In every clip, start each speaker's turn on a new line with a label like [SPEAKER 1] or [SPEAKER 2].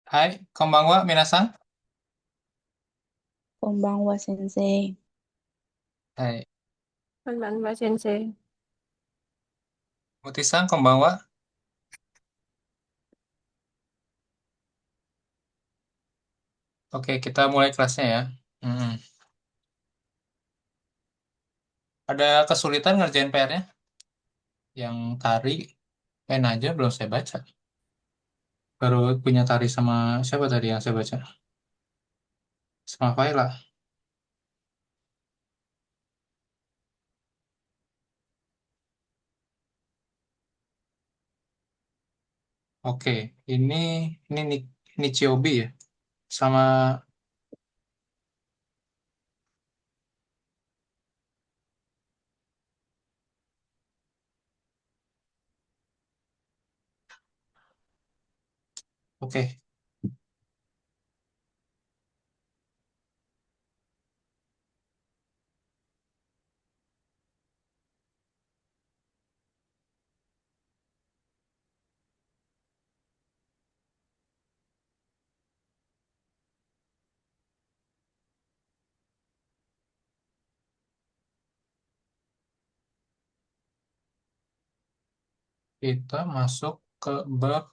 [SPEAKER 1] Hai, konbanwa, minasan.
[SPEAKER 2] こんばんは、先生。
[SPEAKER 1] Hai,
[SPEAKER 3] こんばんは、先生。
[SPEAKER 1] Mutisan, konbanwa. Oke, kita mulai kelasnya ya. Hmm. Ada kesulitan ngerjain PR-nya? Yang tari, pen aja belum saya baca. Baru punya tari sama siapa tadi yang saya baca? Sama Faila. Oke, ini ini ini Chiobi ya. Sama oke, kita masuk ke bab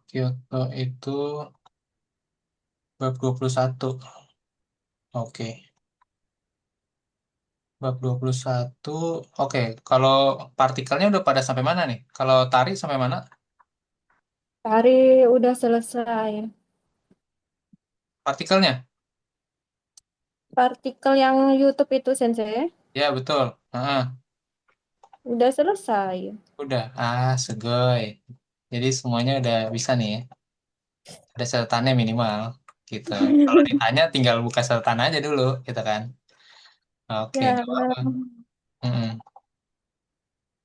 [SPEAKER 1] Kyoto itu bab 21. Oke. Bab 21. Oke, kalau partikelnya udah pada sampai mana nih? Kalau tari sampai mana?
[SPEAKER 3] Tari udah selesai.
[SPEAKER 1] Partikelnya?
[SPEAKER 3] Partikel yang YouTube itu, Sensei,
[SPEAKER 1] Ya, betul. Heeh,
[SPEAKER 3] udah selesai.
[SPEAKER 1] udah. Segoy. Jadi semuanya udah bisa nih ya. Ada catatannya minimal gitu. Kalau ditanya tinggal buka catatan aja dulu gitu kan. Oke,
[SPEAKER 3] Ya,
[SPEAKER 1] nggak apa-apa. Mm-mm.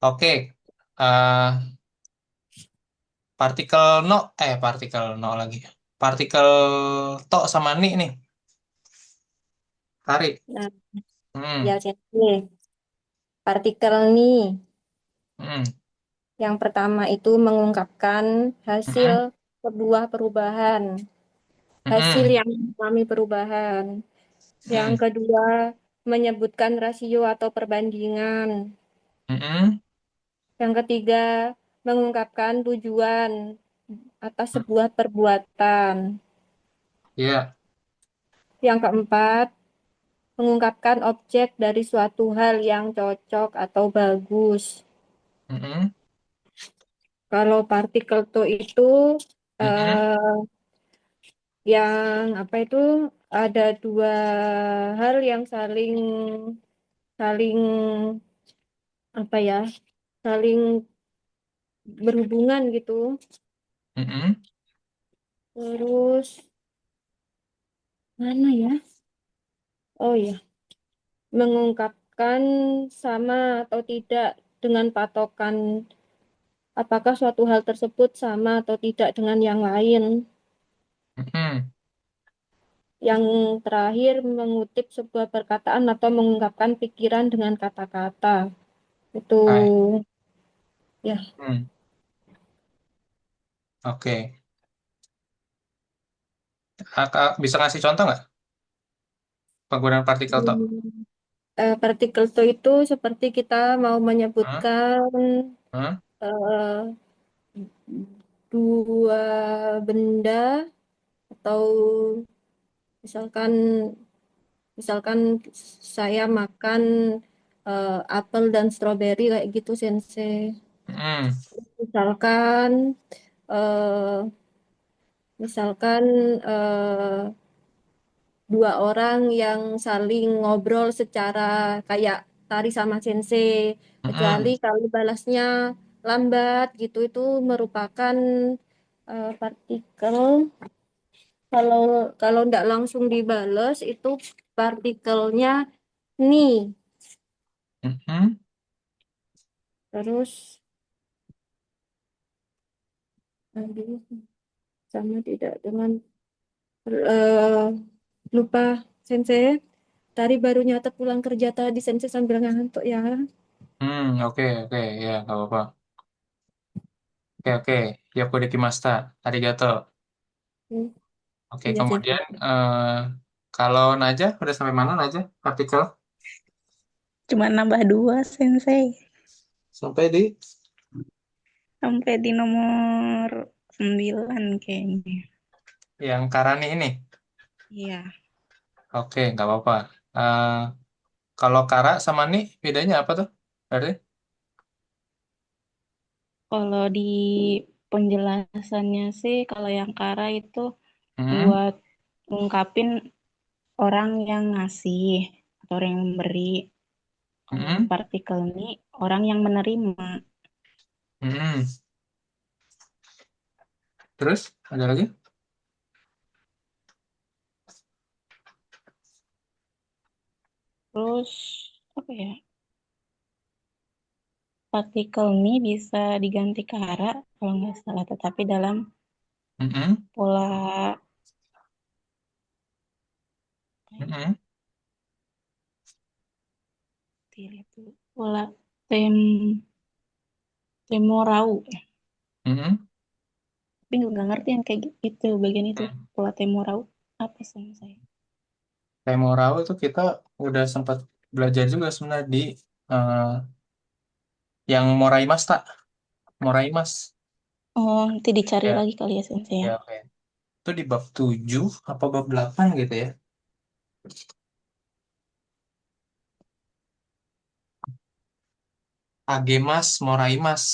[SPEAKER 1] Oke. eh partikel no lagi. Partikel to sama ni nih. Tarik.
[SPEAKER 3] nah, ya,
[SPEAKER 1] Hmm.
[SPEAKER 3] Sensei. Partikel nih,
[SPEAKER 1] Hmm.
[SPEAKER 3] yang pertama itu mengungkapkan hasil
[SPEAKER 1] Hmm.
[SPEAKER 3] sebuah perubahan, hasil
[SPEAKER 1] Hmm.
[SPEAKER 3] yang mengalami perubahan. Yang
[SPEAKER 1] Hmm.
[SPEAKER 3] kedua, menyebutkan rasio atau perbandingan.
[SPEAKER 1] Hmm.
[SPEAKER 3] Yang ketiga, mengungkapkan tujuan atas sebuah perbuatan.
[SPEAKER 1] Ya.
[SPEAKER 3] Yang keempat, mengungkapkan objek dari suatu hal yang cocok atau bagus.
[SPEAKER 1] Hmm.
[SPEAKER 3] Kalau partikel to itu
[SPEAKER 1] Hmm.
[SPEAKER 3] eh, yang apa itu ada dua hal yang saling saling apa ya, saling berhubungan gitu.
[SPEAKER 1] Hmm.
[SPEAKER 3] Terus mana ya? Oh ya, mengungkapkan sama atau tidak dengan patokan apakah suatu hal tersebut sama atau tidak dengan yang lain.
[SPEAKER 1] Hmm.
[SPEAKER 3] Yang terakhir, mengutip sebuah perkataan atau mengungkapkan pikiran dengan kata-kata. Itu
[SPEAKER 1] Hai.
[SPEAKER 3] ya.
[SPEAKER 1] Hmm. Oke. Bisa ngasih contoh nggak penggunaan partikel toh?
[SPEAKER 3] Partikel itu seperti kita mau
[SPEAKER 1] Hah?
[SPEAKER 3] menyebutkan
[SPEAKER 1] Hah?
[SPEAKER 3] eh, dua benda atau misalkan misalkan saya makan apel dan stroberi kayak gitu, Sensei.
[SPEAKER 1] Hmm.
[SPEAKER 3] Misalkan eh, misalkan eh, dua orang yang saling ngobrol secara kayak tari sama sensei, kecuali
[SPEAKER 1] Hmm.
[SPEAKER 3] kalau balasnya lambat gitu, itu merupakan partikel. Kalau kalau nggak langsung dibales itu partikelnya nih.
[SPEAKER 1] Hmm.
[SPEAKER 3] Terus aduh, sama tidak dengan eh, lupa, sensei. Tari baru nyatet pulang kerja tadi, sensei, sambil ngantuk ya.
[SPEAKER 1] Oke, oke, ya, nggak apa-apa. Oke, oke. Yaku dekimashita. Arigato.
[SPEAKER 3] Hmm,
[SPEAKER 1] Oke,
[SPEAKER 3] iya sensei.
[SPEAKER 1] kemudian kalau Naja udah sampai mana Naja partikel?
[SPEAKER 2] Cuma nambah dua, Sensei.
[SPEAKER 1] Sampai di
[SPEAKER 2] Sampai di nomor 9 kayaknya.
[SPEAKER 1] yang Karani ini.
[SPEAKER 2] Iya.
[SPEAKER 1] Oke, nggak apa-apa. Eh, kalau Kara sama Ni bedanya apa tuh? Berarti?
[SPEAKER 2] Kalau di penjelasannya sih, kalau yang Kara itu
[SPEAKER 1] Hmm,
[SPEAKER 2] buat ngungkapin orang yang ngasih atau orang yang memberi. Kalau
[SPEAKER 1] hmm,
[SPEAKER 2] partikel ini orang yang menerima.
[SPEAKER 1] hmm. Terus ada lagi?
[SPEAKER 2] Terus apa ya? Partikel ini bisa diganti Kara kalau nggak salah, tetapi dalam
[SPEAKER 1] Hmm,
[SPEAKER 2] pola
[SPEAKER 1] hmm,
[SPEAKER 2] itu pola tem temorau ya.
[SPEAKER 1] hmm,
[SPEAKER 2] Tapi nggak ngerti yang kayak gitu bagian itu
[SPEAKER 1] hmm.
[SPEAKER 2] pola temorau apa sih saya?
[SPEAKER 1] Temorau itu kita udah sempat belajar juga sebenarnya di eh, yang Moraimas tak? Moraimas.
[SPEAKER 2] Oh, nanti dicari
[SPEAKER 1] Ya,
[SPEAKER 2] lagi kali ya sensei ya.
[SPEAKER 1] ya, oke. Itu di bab 7 apa bab 8 gitu ya. Agemas, Moraimas.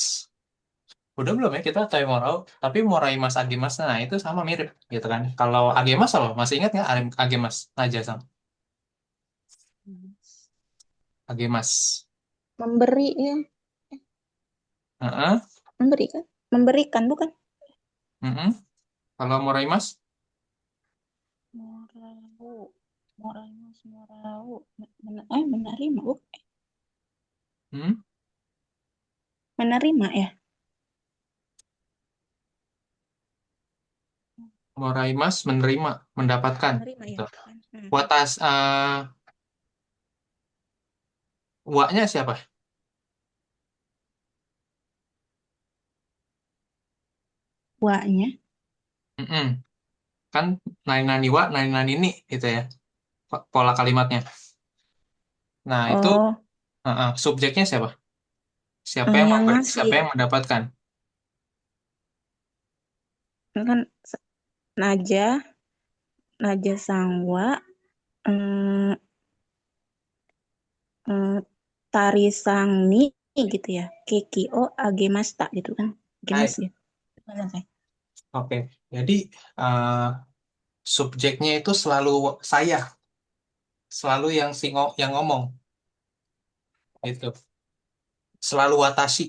[SPEAKER 1] Udah belum ya kita tahu Morau, tapi Moraimas Agemas nah itu sama mirip gitu kan. Kalau Agemas apa? Masih ingat nggak Agemas? Aja sama Agemas.
[SPEAKER 2] Memberi ya,
[SPEAKER 1] Heeh,
[SPEAKER 2] memberi kan? Memberikan bukan?
[SPEAKER 1] heeh. Kalau Moraimas,
[SPEAKER 2] Morau, morau, menerima, bukan?
[SPEAKER 1] hmm?
[SPEAKER 2] Menerima ya,
[SPEAKER 1] Moraimas menerima, mendapatkan.
[SPEAKER 2] menerima ya,
[SPEAKER 1] Gitu.
[SPEAKER 2] bukan? Hmm.
[SPEAKER 1] Watas, wa-nya siapa?
[SPEAKER 2] Wa-nya.
[SPEAKER 1] Heeh. Kan nani nani wa, nani nani ni gitu ya. Pola kalimatnya. Nah itu
[SPEAKER 2] Oh,
[SPEAKER 1] subjeknya siapa? Siapa yang
[SPEAKER 2] yang
[SPEAKER 1] memberi,
[SPEAKER 2] ngasih
[SPEAKER 1] siapa yang mendapatkan?
[SPEAKER 2] kan Naja, Naja Sangwa, eh, eh, Tari Sangni gitu ya. Kekio Agemasta gitu kan. Gemas
[SPEAKER 1] Hai.
[SPEAKER 2] ya. Benar, saya.
[SPEAKER 1] Oke. Jadi eh, subjeknya itu selalu saya, selalu yang ngomong gitu, selalu watashi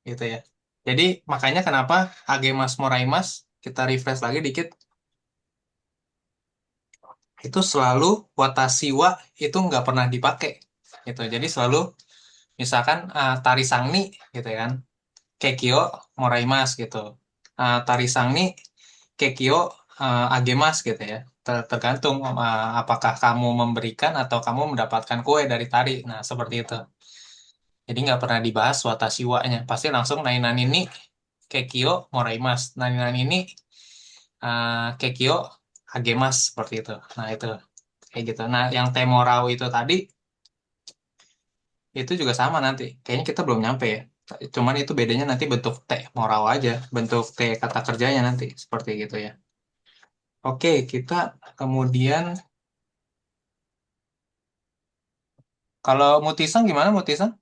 [SPEAKER 1] gitu ya. Jadi makanya kenapa agemas moraimas kita refresh lagi dikit itu selalu watashi wa itu nggak pernah dipakai gitu. Jadi selalu misalkan tari sangni gitu ya kan, kekio moraimas gitu. Tari sangni kekio agemas gitu ya. Tergantung apakah kamu memberikan atau kamu mendapatkan kue dari tari. Nah, seperti itu. Jadi nggak pernah dibahas watashi wa-nya. Pasti langsung nani nani ni kekio moraimas. Nani nani ni kekio agemas seperti itu. Nah, itu kayak gitu. Nah, yang temorau itu tadi itu juga sama nanti. Kayaknya kita belum nyampe ya. Cuman itu bedanya nanti bentuk T morau aja, bentuk T kata kerjanya nanti seperti gitu ya. Oke, kita kemudian kalau Mutisang gimana Mutisang?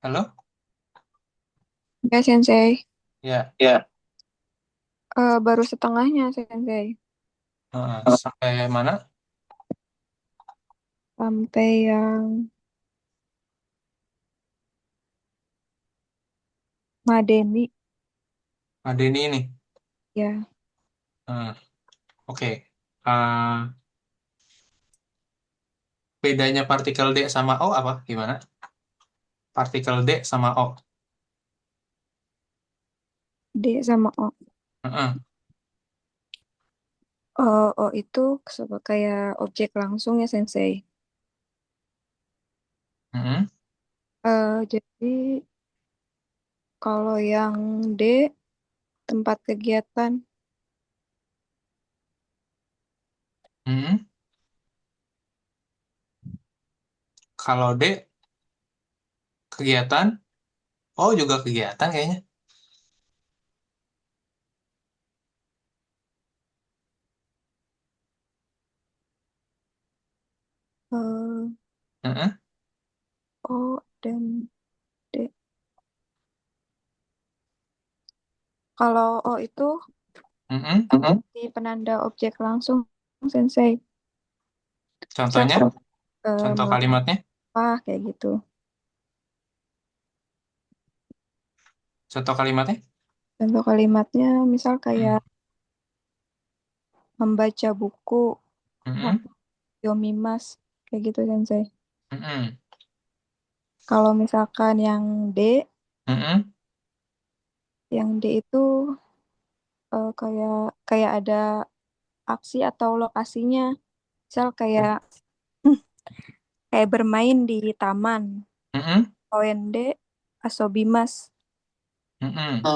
[SPEAKER 1] Halo?
[SPEAKER 3] Ya, Sensei.
[SPEAKER 1] Ya,
[SPEAKER 2] Ya.
[SPEAKER 3] Baru setengahnya, Sensei.
[SPEAKER 1] sampai mana?
[SPEAKER 3] Sampai yang Madeni,
[SPEAKER 1] Adeni ini.
[SPEAKER 3] ya.
[SPEAKER 1] Hmm, oke. Eh, bedanya partikel D sama O apa? Gimana? Partikel D sama O.
[SPEAKER 3] D sama O.
[SPEAKER 1] Heeh.
[SPEAKER 3] O itu kayak objek langsung ya, Sensei.
[SPEAKER 1] Heeh.
[SPEAKER 3] Jadi kalau yang D tempat kegiatan,
[SPEAKER 1] Mm-mm. Kalau D, kegiatan. Oh, juga kegiatan kayaknya.
[SPEAKER 3] Eh,
[SPEAKER 1] Mm-mm.
[SPEAKER 3] O dan D. Kalau O itu
[SPEAKER 1] Mm-mm.
[SPEAKER 3] di penanda objek langsung, Sensei. Misal
[SPEAKER 1] Contohnya, contoh
[SPEAKER 3] melakukan
[SPEAKER 1] kalimatnya.
[SPEAKER 3] apa kayak gitu.
[SPEAKER 1] Contoh kalimatnya.
[SPEAKER 3] Contoh kalimatnya misal kayak
[SPEAKER 1] Mm.
[SPEAKER 3] membaca buku,
[SPEAKER 1] Mm-mm.
[SPEAKER 3] yomimas, kayak gitu Sensei.
[SPEAKER 1] Mm-mm.
[SPEAKER 3] Kalau misalkan
[SPEAKER 1] Mm-mm.
[SPEAKER 3] yang D itu kayak kayak ada aksi atau lokasinya. Misal kayak kayak bermain di taman.
[SPEAKER 1] Mm-mm.
[SPEAKER 3] OND Asobimas.
[SPEAKER 1] Mm-mm.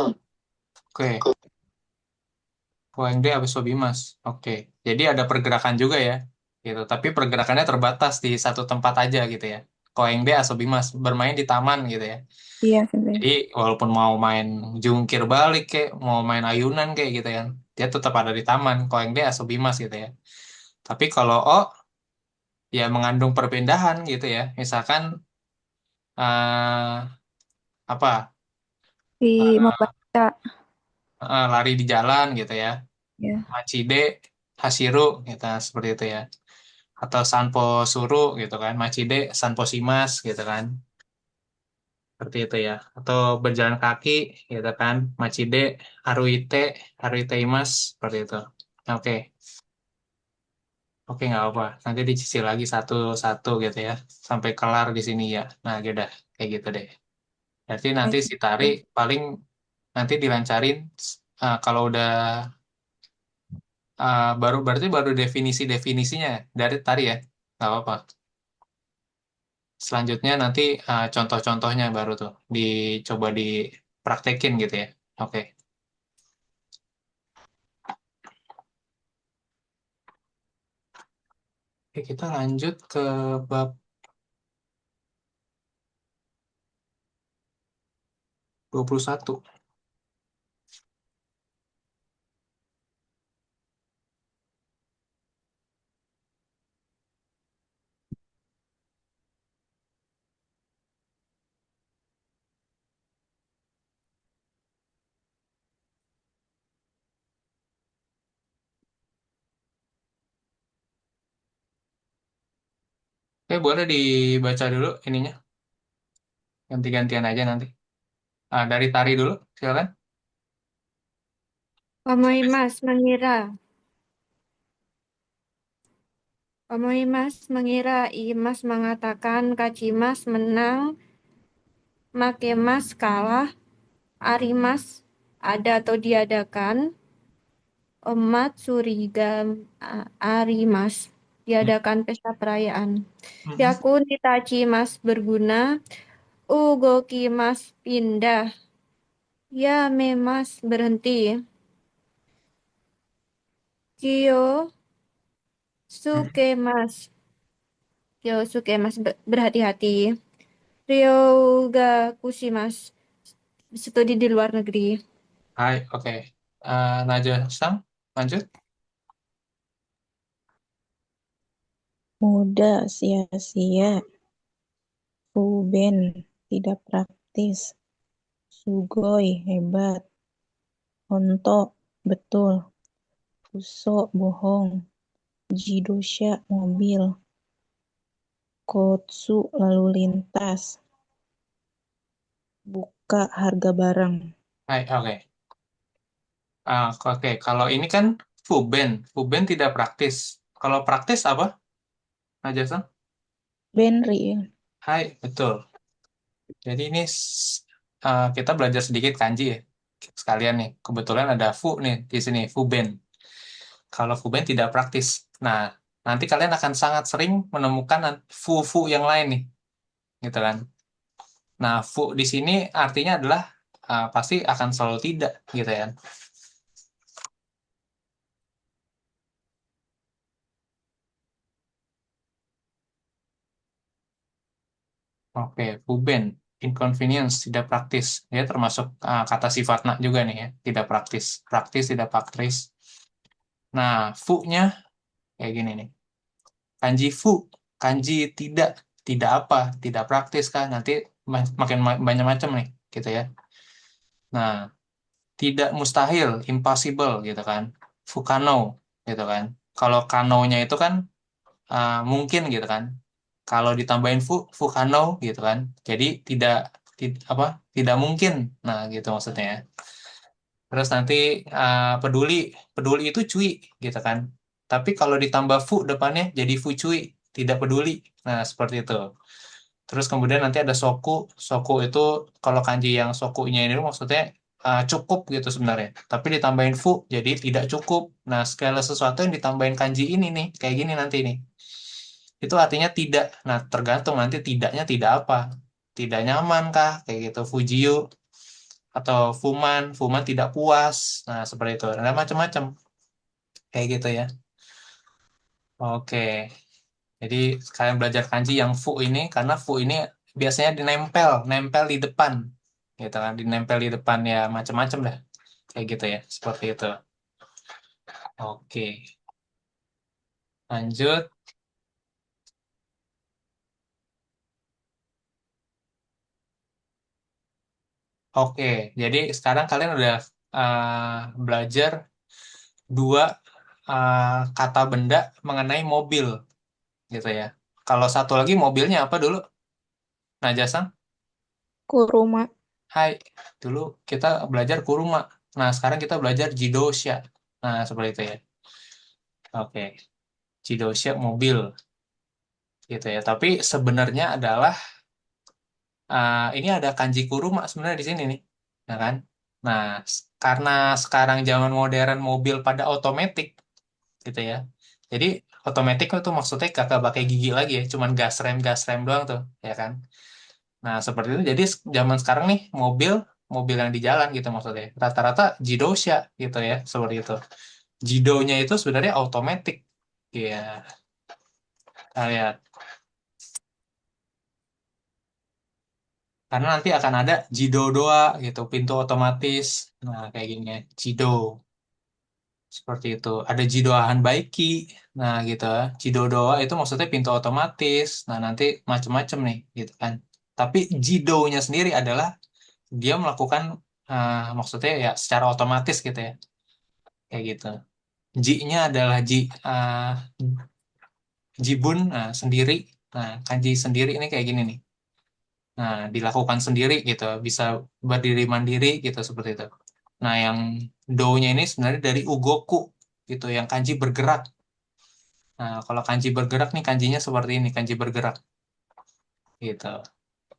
[SPEAKER 1] Oke. OMD habis Sobimas. Oke. Jadi ada pergerakan juga ya. Gitu. Tapi pergerakannya terbatas di satu tempat aja gitu ya. OMD Asobimas bermain di taman gitu ya.
[SPEAKER 3] Iya, Sensei.
[SPEAKER 1] Jadi walaupun mau main jungkir balik kayak mau main ayunan kayak gitu ya. Dia tetap ada di taman. OMD Asobimas gitu ya. Tapi kalau O ya mengandung perpindahan gitu ya. Misalkan apa?
[SPEAKER 3] Di
[SPEAKER 1] eh,
[SPEAKER 3] membaca.
[SPEAKER 1] lari di jalan gitu ya.
[SPEAKER 3] Ya.
[SPEAKER 1] Machide Hasiru gitu seperti itu ya. Atau Sanpo Suru gitu kan, Machide Sanpo Simas gitu kan, seperti itu ya. Atau berjalan kaki gitu kan, Machide Haruite Haruite Imas seperti itu. Oke, oke nggak apa. Nanti dicicil lagi satu-satu gitu ya, sampai kelar di sini ya. Nah, udah kayak gitu deh. Berarti nanti si Tari paling nanti dilancarin kalau udah baru berarti baru definisi-definisinya dari Tari ya, nggak apa-apa. Selanjutnya nanti contoh-contohnya baru tuh dicoba dipraktekin gitu ya. Oke. Oke, kita lanjut ke bab 21. Oke, boleh dibaca dulu ininya. Ganti-gantian aja nanti. Dari Tari dulu, silakan.
[SPEAKER 3] Omoimas mengira. Omoimas mengira Imas mengatakan Kacimas menang, Makemas kalah, Arimas ada atau diadakan, Omat Suriga Arimas
[SPEAKER 1] Hmm.
[SPEAKER 3] diadakan pesta perayaan.
[SPEAKER 1] Mm-mm.
[SPEAKER 3] Yakun Itachi Mas berguna, Ugoki Mas pindah, Ya Memas berhenti, Kyo
[SPEAKER 1] Mm-mm.
[SPEAKER 3] Suke Mas, Kyo Suke Mas berhati-hati, Ryoga Kushimas studi di luar negeri.
[SPEAKER 1] Hai, oke. Najwa Sam, lanjut.
[SPEAKER 2] Muda sia-sia, Ruben tidak praktis, Sugoi hebat, Honto betul, Fuso bohong, Jidosha mobil, Kotsu lalu lintas, buka harga barang.
[SPEAKER 1] Hai, oke. Oke, kalau ini kan Fuben. Fuben tidak praktis. Kalau praktis apa, Najwa Sam?
[SPEAKER 2] Benri,
[SPEAKER 1] Hai, betul. Jadi ini kita belajar sedikit kanji ya. Sekalian nih. Kebetulan ada fu nih di sini, fu ben. Kalau fu ben tidak praktis. Nah, nanti kalian akan sangat sering menemukan fu-fu yang lain nih, gitu kan. Nah, fu di sini artinya adalah pasti akan selalu tidak, gitu ya. Oke, fuben, inconvenience, tidak praktis. Ya termasuk kata sifatna juga nih ya, tidak praktis. Praktis, tidak praktis. Nah, fu-nya kayak gini nih. Kanji fu, kanji tidak, tidak apa, tidak praktis kan. Nanti makin banyak macam nih, gitu ya. Nah, tidak mustahil, impossible gitu kan. Fukano gitu kan. Kalau kano-nya itu kan mungkin gitu kan. Kalau ditambahin fukano gitu kan. Jadi tidak apa? Tidak mungkin. Nah, gitu maksudnya ya. Terus nanti peduli, peduli itu cui gitu kan. Tapi kalau ditambah fu depannya jadi fu cui, tidak peduli. Nah, seperti itu. Terus kemudian nanti ada soku. Soku itu kalau kanji yang sokunya ini maksudnya cukup gitu sebenarnya. Tapi ditambahin fu jadi tidak cukup. Nah, segala sesuatu yang ditambahin kanji ini nih, kayak gini nanti nih. Itu artinya tidak. Nah, tergantung nanti tidaknya tidak apa. Tidak nyaman kah? Kayak gitu. Fujiu atau fuman, fuman tidak puas. Nah, seperti itu. Ada macam-macam kayak gitu ya. Oke. Jadi kalian belajar kanji yang fu ini karena fu ini biasanya dinempel, nempel di depan, gitu kan, dinempel di depan ya macam-macam dah, kayak gitu ya, seperti itu. Oke, lanjut. Oke, jadi sekarang kalian udah belajar dua kata benda mengenai mobil, gitu ya. Kalau satu lagi mobilnya apa dulu, Najasang?
[SPEAKER 2] Kuruma.
[SPEAKER 1] Hai, dulu kita belajar kuruma. Nah, sekarang kita belajar jidosha. Nah, seperti itu ya. Oke. Jidosha mobil gitu ya. Tapi sebenarnya adalah ini ada kanji kuruma sebenarnya di sini nih, ya kan? Nah, karena sekarang zaman modern mobil pada otomatis gitu ya. Jadi otomatis itu maksudnya kagak pakai gigi lagi ya, cuman gas rem doang tuh, ya kan? Nah, seperti itu. Jadi zaman sekarang nih mobil mobil yang di jalan gitu maksudnya. Rata-rata jidosha gitu ya, seperti itu. Jidonya itu sebenarnya otomatis. Ya, kita lihat. Karena nanti akan ada Jido doa gitu, pintu otomatis. Nah, kayak gini ya, Jido. Seperti itu. Ada Jidoahan Baiki. Nah, gitu ya. Jido doa itu maksudnya pintu otomatis. Nah, nanti macem-macem nih, gitu kan. Tapi Jido-nya sendiri adalah dia melakukan maksudnya ya secara otomatis gitu ya. Kayak gitu. Ji-nya adalah Jibun, nah, sendiri. Nah, kanji sendiri ini kayak gini nih. Nah, dilakukan sendiri gitu, bisa berdiri mandiri gitu seperti itu. Nah, yang do-nya ini sebenarnya dari ugoku gitu, yang kanji bergerak. Nah, kalau kanji bergerak nih kanjinya seperti ini, kanji bergerak gitu.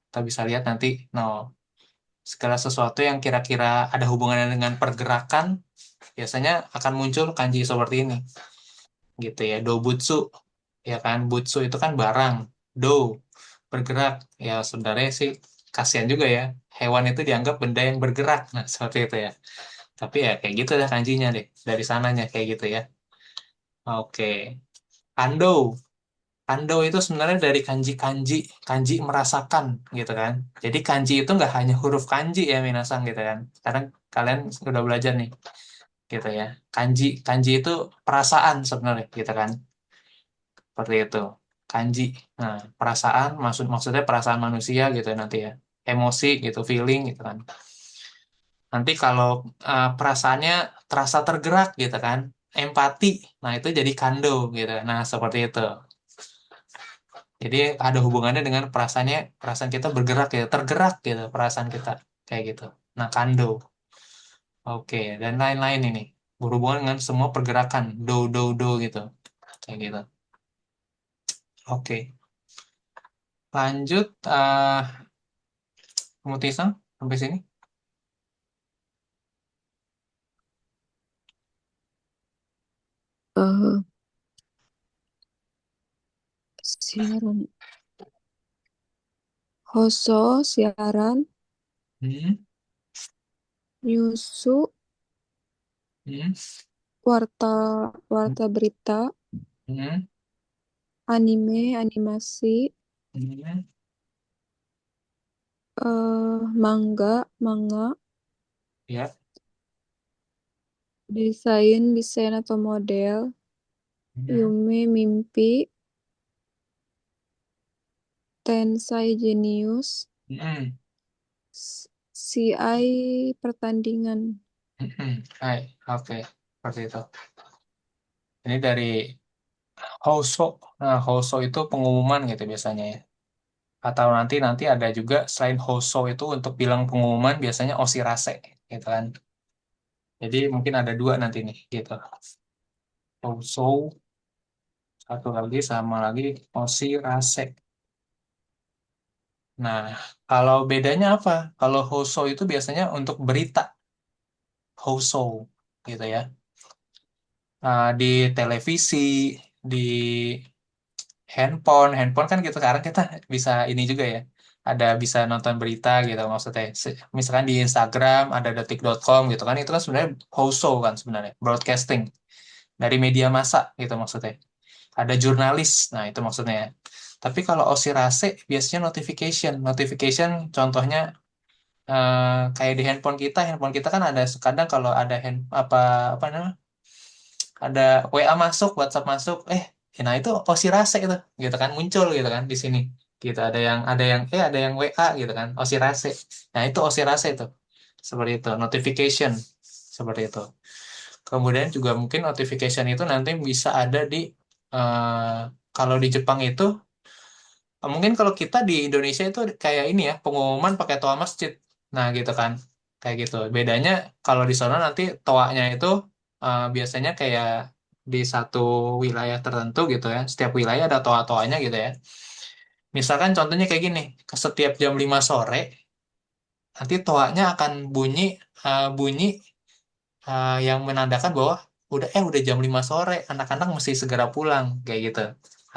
[SPEAKER 1] Kita bisa lihat nanti, no, segala sesuatu yang kira-kira ada hubungannya dengan pergerakan biasanya akan muncul kanji seperti ini gitu ya. Dobutsu ya kan, butsu itu kan barang, do bergerak ya sebenarnya sih kasihan juga ya. Hewan itu dianggap benda yang bergerak. Nah, seperti itu ya. Tapi ya kayak gitu dah kanjinya deh. Dari sananya kayak gitu ya. Oke. Ando. Ando itu sebenarnya dari kanji-kanji. Kanji merasakan gitu kan. Jadi kanji itu nggak hanya huruf kanji ya minasang gitu kan. Sekarang kalian sudah belajar nih gitu ya. Kanji. Kanji itu perasaan sebenarnya gitu kan. Seperti itu. Kanji. Nah, perasaan maksudnya perasaan manusia gitu ya nanti ya. Emosi gitu, feeling gitu kan. Nanti kalau perasaannya terasa tergerak gitu kan, empati, nah itu jadi kando gitu. Nah, seperti itu. Jadi ada hubungannya dengan perasaannya, perasaan kita bergerak ya, tergerak gitu perasaan kita kayak gitu. Nah, kando. Oke, dan lain-lain ini berhubungan dengan semua pergerakan, do gitu. Kayak gitu. Oke. Lanjut Mutisang sampai sini.
[SPEAKER 3] Eh, siaran. Hoso, siaran.
[SPEAKER 1] Hmm,
[SPEAKER 3] Nyusu,
[SPEAKER 1] hmm,
[SPEAKER 3] warta, warta berita.
[SPEAKER 1] hmm,
[SPEAKER 3] Anime, animasi.
[SPEAKER 1] hmm.
[SPEAKER 3] Mangga, manga,
[SPEAKER 1] Ya.
[SPEAKER 3] desain atau model,
[SPEAKER 1] Hmm.
[SPEAKER 3] Yume mimpi, Tensai jenius,
[SPEAKER 1] Hmm.
[SPEAKER 3] CI pertandingan.
[SPEAKER 1] Hmm. Hai, oke, seperti itu. Ini dari Hoso. Nah, Hoso itu pengumuman gitu biasanya ya. Atau nanti nanti ada juga selain Hoso itu untuk bilang pengumuman biasanya Osirase gitu kan. Jadi mungkin ada dua nanti nih gitu. Hoso satu lagi sama lagi Osirase. Nah, kalau bedanya apa? Kalau Hoso itu biasanya untuk berita Hoso gitu ya. Di televisi, di handphone kan gitu sekarang kita bisa ini juga ya. Ada bisa nonton berita gitu maksudnya. Misalkan di Instagram ada detik.com gitu kan itu kan sebenarnya hoso kan sebenarnya, broadcasting dari media massa gitu maksudnya. Ada jurnalis. Nah, itu maksudnya ya. Tapi kalau osirase biasanya notification. Notification contohnya kayak di handphone kita kan ada kadang kalau ada apa apa namanya? Ada WA masuk, WhatsApp masuk, nah itu osirase itu, gitu kan muncul gitu kan di sini, gitu ada yang WA gitu kan, osirase. Nah itu osirase itu, seperti itu, notification seperti itu. Kemudian juga mungkin notification itu nanti bisa ada di eh, kalau di Jepang itu mungkin kalau kita di Indonesia itu kayak ini ya, pengumuman pakai toa masjid. Nah, gitu kan. Kayak gitu. Bedanya kalau di sana nanti toanya itu biasanya kayak di satu wilayah tertentu gitu ya. Setiap wilayah ada toa-toanya gitu ya. Misalkan contohnya kayak gini, setiap jam 5 sore nanti toanya akan bunyi yang menandakan bahwa udah jam 5 sore, anak-anak mesti segera pulang kayak gitu.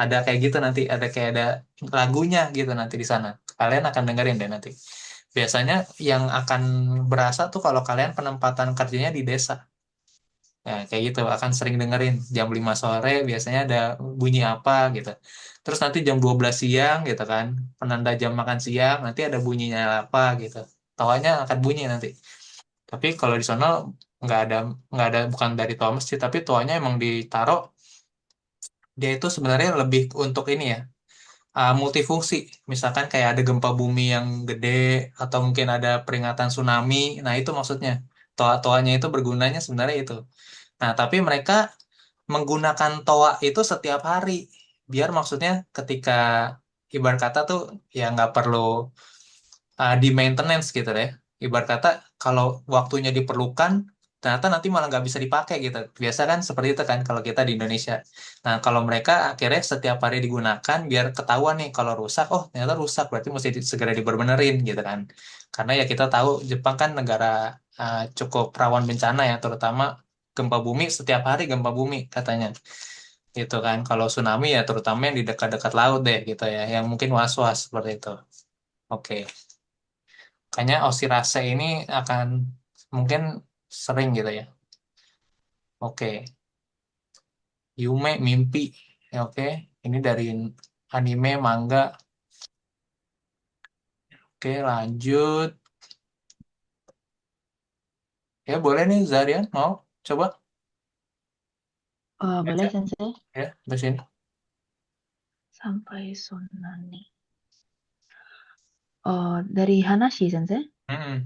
[SPEAKER 1] Ada kayak gitu nanti, ada lagunya gitu nanti di sana. Kalian akan dengerin deh nanti. Biasanya yang akan berasa tuh kalau kalian penempatan kerjanya di desa. Ya, kayak gitu akan sering dengerin jam 5 sore biasanya ada bunyi apa gitu. Terus nanti jam 12 siang gitu kan, penanda jam makan siang, nanti ada bunyinya apa gitu. Tawanya akan bunyi nanti. Tapi kalau di sana nggak ada nggak ada bukan dari toa masjid, tapi toanya emang ditaruh, dia itu sebenarnya lebih untuk ini ya, multifungsi. Misalkan kayak ada gempa bumi yang gede atau mungkin ada peringatan tsunami, nah itu maksudnya. Toa-toanya itu bergunanya sebenarnya itu. Nah, tapi mereka menggunakan toa itu setiap hari. Biar maksudnya ketika ibarat kata tuh ya nggak perlu di maintenance gitu deh. Ibarat kata kalau waktunya diperlukan, ternyata nanti malah nggak bisa dipakai gitu. Biasa kan seperti itu kan kalau kita di Indonesia. Nah, kalau mereka akhirnya setiap hari digunakan biar ketahuan nih kalau rusak, oh ternyata rusak berarti mesti segera dibenerin gitu kan. Karena ya kita tahu Jepang kan negara cukup rawan bencana ya, terutama gempa bumi, setiap hari gempa bumi katanya. Gitu kan. Kalau tsunami ya terutama yang di dekat-dekat laut deh gitu ya, yang mungkin was-was seperti itu. Oke. Kayaknya oscillase ini akan mungkin sering gitu ya. Oke, Yume mimpi. Ya, oke, ini dari anime, manga. Oke, lanjut. Ya, boleh nih Zarian, mau coba
[SPEAKER 2] Boleh,
[SPEAKER 1] baca
[SPEAKER 2] Sensei.
[SPEAKER 1] ya, di sini.
[SPEAKER 2] Sampai Sonani. Dari Hanashi, Sensei.
[SPEAKER 1] Mm-mm.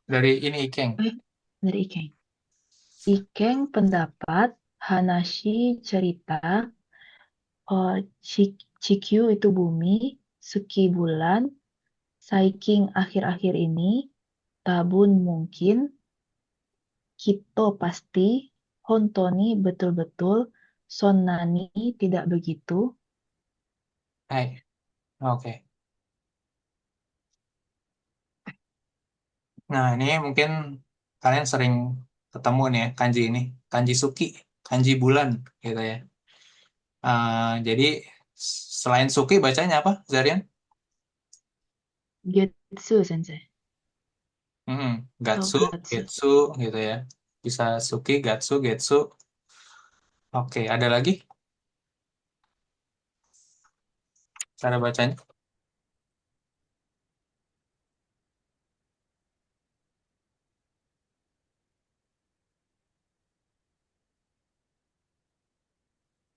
[SPEAKER 1] Dari ini Ikeng.
[SPEAKER 2] Eh, dari Ikeng. Ikeng pendapat, Hanashi cerita, Chikyu itu bumi, Suki bulan, Saiking akhir-akhir ini, Tabun mungkin, Kito pasti, Hontoni betul-betul, Sonnani tidak begitu.
[SPEAKER 1] Hai, oke. Nah, ini mungkin kalian sering ketemu nih ya, kanji ini. Kanji Suki, kanji bulan gitu ya. Jadi selain Suki bacanya apa, Zarian?
[SPEAKER 2] Getsu, Sensei.
[SPEAKER 1] Hmm,
[SPEAKER 2] Atau
[SPEAKER 1] Gatsu,
[SPEAKER 2] Gatsu.
[SPEAKER 1] Getsu gitu ya. Bisa Suki, Gatsu, Getsu. Oke, ada lagi cara bacanya?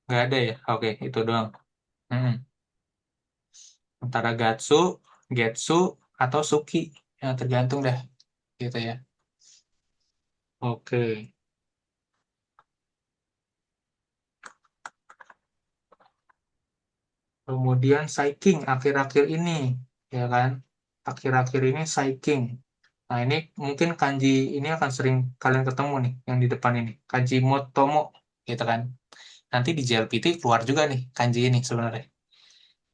[SPEAKER 1] Nggak ada ya? Oke, itu doang. Mm-mm. Antara Gatsu, Getsu, atau Suki. Ya, tergantung dah. Gitu ya. Oke. Kemudian Saiking akhir-akhir ini. Ya kan? Akhir-akhir ini Saiking. Nah, ini mungkin kanji ini akan sering kalian ketemu nih, yang di depan ini. Kanji Motomo. Gitu kan. Nanti di JLPT keluar juga nih kanji ini sebenarnya.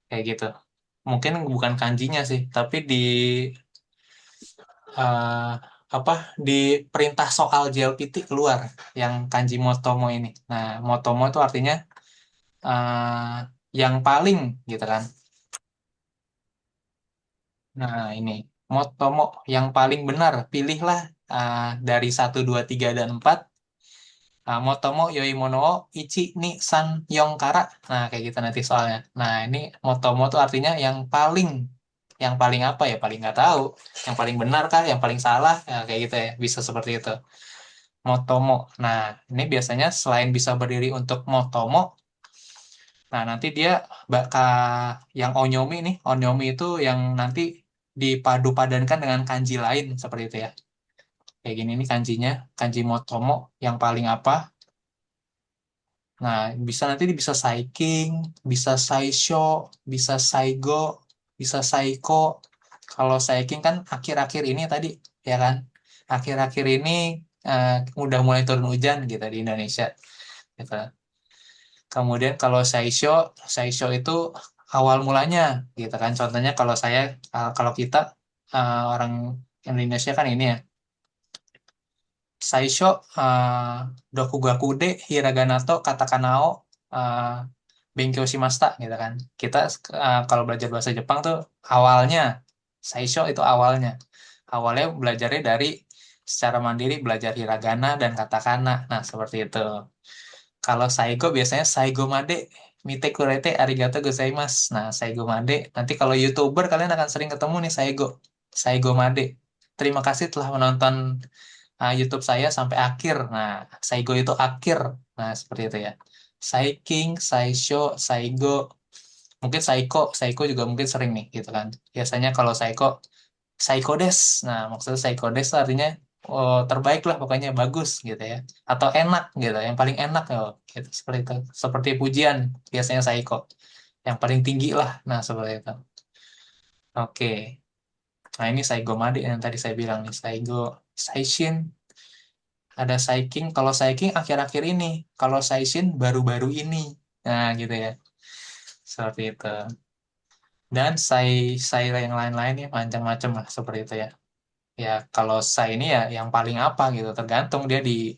[SPEAKER 1] Kayak gitu. Mungkin bukan kanjinya sih, tapi di eh, apa di perintah soal JLPT keluar yang kanji motomo ini. Nah, motomo itu artinya yang paling gitu kan. Nah, ini motomo yang paling benar. Pilihlah dari satu 2 3 dan 4. Motomo yoimono wo ichi ni san yongkara. Nah, kayak gitu nanti soalnya. Nah, ini motomo itu artinya yang paling apa ya? Paling nggak tahu. Yang paling benar kah? Yang paling salah? Ya, kayak gitu ya. Bisa seperti itu. Motomo. Nah, ini biasanya selain bisa berdiri untuk motomo, nah nanti dia bakal yang onyomi nih, onyomi itu yang nanti dipadu padankan dengan kanji lain seperti itu ya. Kayak gini nih kanjinya, kanji motomo yang paling apa? Nah, bisa nanti bisa saiking, bisa saisho, bisa saigo, bisa saiko. Kalau saiking kan akhir-akhir ini tadi, ya kan? Akhir-akhir ini eh, udah mulai turun hujan gitu di Indonesia. Gitu. Kemudian kalau Saisho itu awal mulanya, gitu kan. Contohnya kalau kalau kita orang Indonesia kan ini ya, Saisho Dokugaku de Hiragana to Katakana o uh, Benkyou shimashita gitu kan. Kita kalau belajar bahasa Jepang tuh awalnya Saisho itu awalnya. Awalnya belajarnya dari secara mandiri belajar hiragana dan katakana. Nah, seperti itu. Kalau Saigo biasanya Saigo Made, Mite Kurete Arigato Gozaimasu. Nah, Saigo Made. Nanti kalau YouTuber kalian akan sering ketemu nih Saigo. Saigo Made. Terima kasih telah menonton YouTube saya sampai akhir. Nah, Saigo itu akhir. Nah, seperti itu ya. Saiking, Saisho, Saigo. Mungkin Saiko juga mungkin sering nih gitu kan. Biasanya kalau Saikodes. Nah, maksudnya Saikodes itu artinya oh, terbaik lah pokoknya bagus gitu ya. Atau enak gitu, yang paling enak oh, gitu. Seperti itu. Seperti pujian biasanya Saiko. Yang paling tinggi lah. Nah, seperti itu. Oke. Nah, ini Saigo Made yang tadi saya bilang nih. Saishin, ada Saiking. Kalau Saiking akhir-akhir ini. Kalau Saishin baru-baru ini. Nah, gitu ya. Seperti itu. Dan sai yang lain-lain ya macam-macam lah seperti itu ya. Ya, kalau sai ini ya yang paling apa gitu, tergantung dia di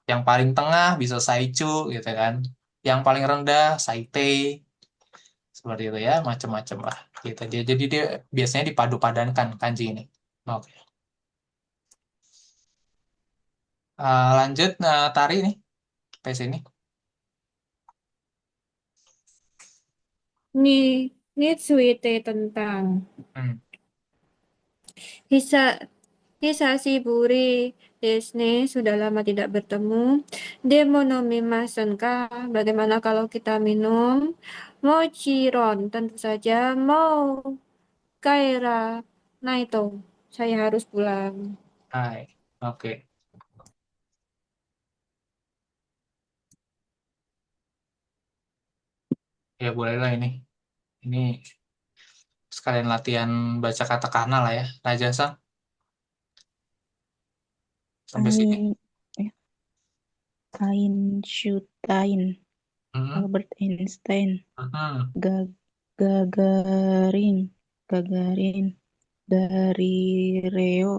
[SPEAKER 1] yang paling tengah bisa saichu gitu kan. Yang paling rendah saitei seperti itu ya, macam-macam lah gitu. Jadi dia biasanya dipadu-padankan kanji ini. Oke. Lanjut tari nih sampai sini.
[SPEAKER 3] Ni, ni suite tentang
[SPEAKER 1] Hmm.
[SPEAKER 3] Hisa, Hisashiburi desne, sudah lama tidak bertemu. Demonomimasen ka, bagaimana kalau kita minum? Mochiron, tentu saja. Mau kaera naito, saya harus pulang.
[SPEAKER 1] Hai. Oke. Ya bolehlah ini. Ini sekalian latihan baca katakana lah ya. Raja Sang sampai sini.
[SPEAKER 2] Ein, ya, Einstein,
[SPEAKER 1] Hmm.
[SPEAKER 2] Albert Einstein,
[SPEAKER 1] Hmm.
[SPEAKER 2] Ga- Gagarin, Gagarin, Galileo,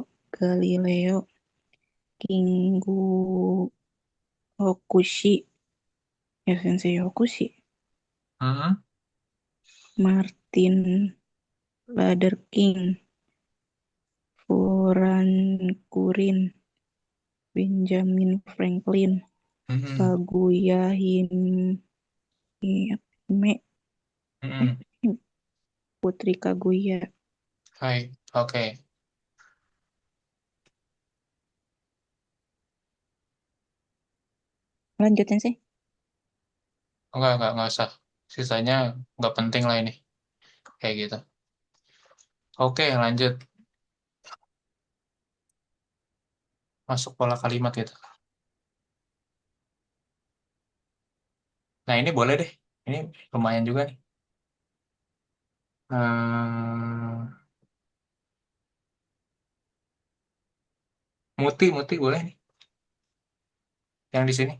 [SPEAKER 2] Kingu Hokushi, ya Sensei Hokushi,
[SPEAKER 1] Hmm.
[SPEAKER 2] Martin Luther King, Furankurin, Benjamin Franklin,
[SPEAKER 1] Hmm.
[SPEAKER 2] Kaguya Hime,
[SPEAKER 1] Hmm.
[SPEAKER 2] Putri Kaguya.
[SPEAKER 1] Hai. Oke.
[SPEAKER 2] Lanjutin sih.
[SPEAKER 1] Enggak usah. Sisanya nggak penting lah ini. Kayak gitu. Oke, lanjut. Masuk pola kalimat gitu. Nah, ini boleh deh. Ini lumayan juga nih. Hmm, muti boleh nih. Yang di sini.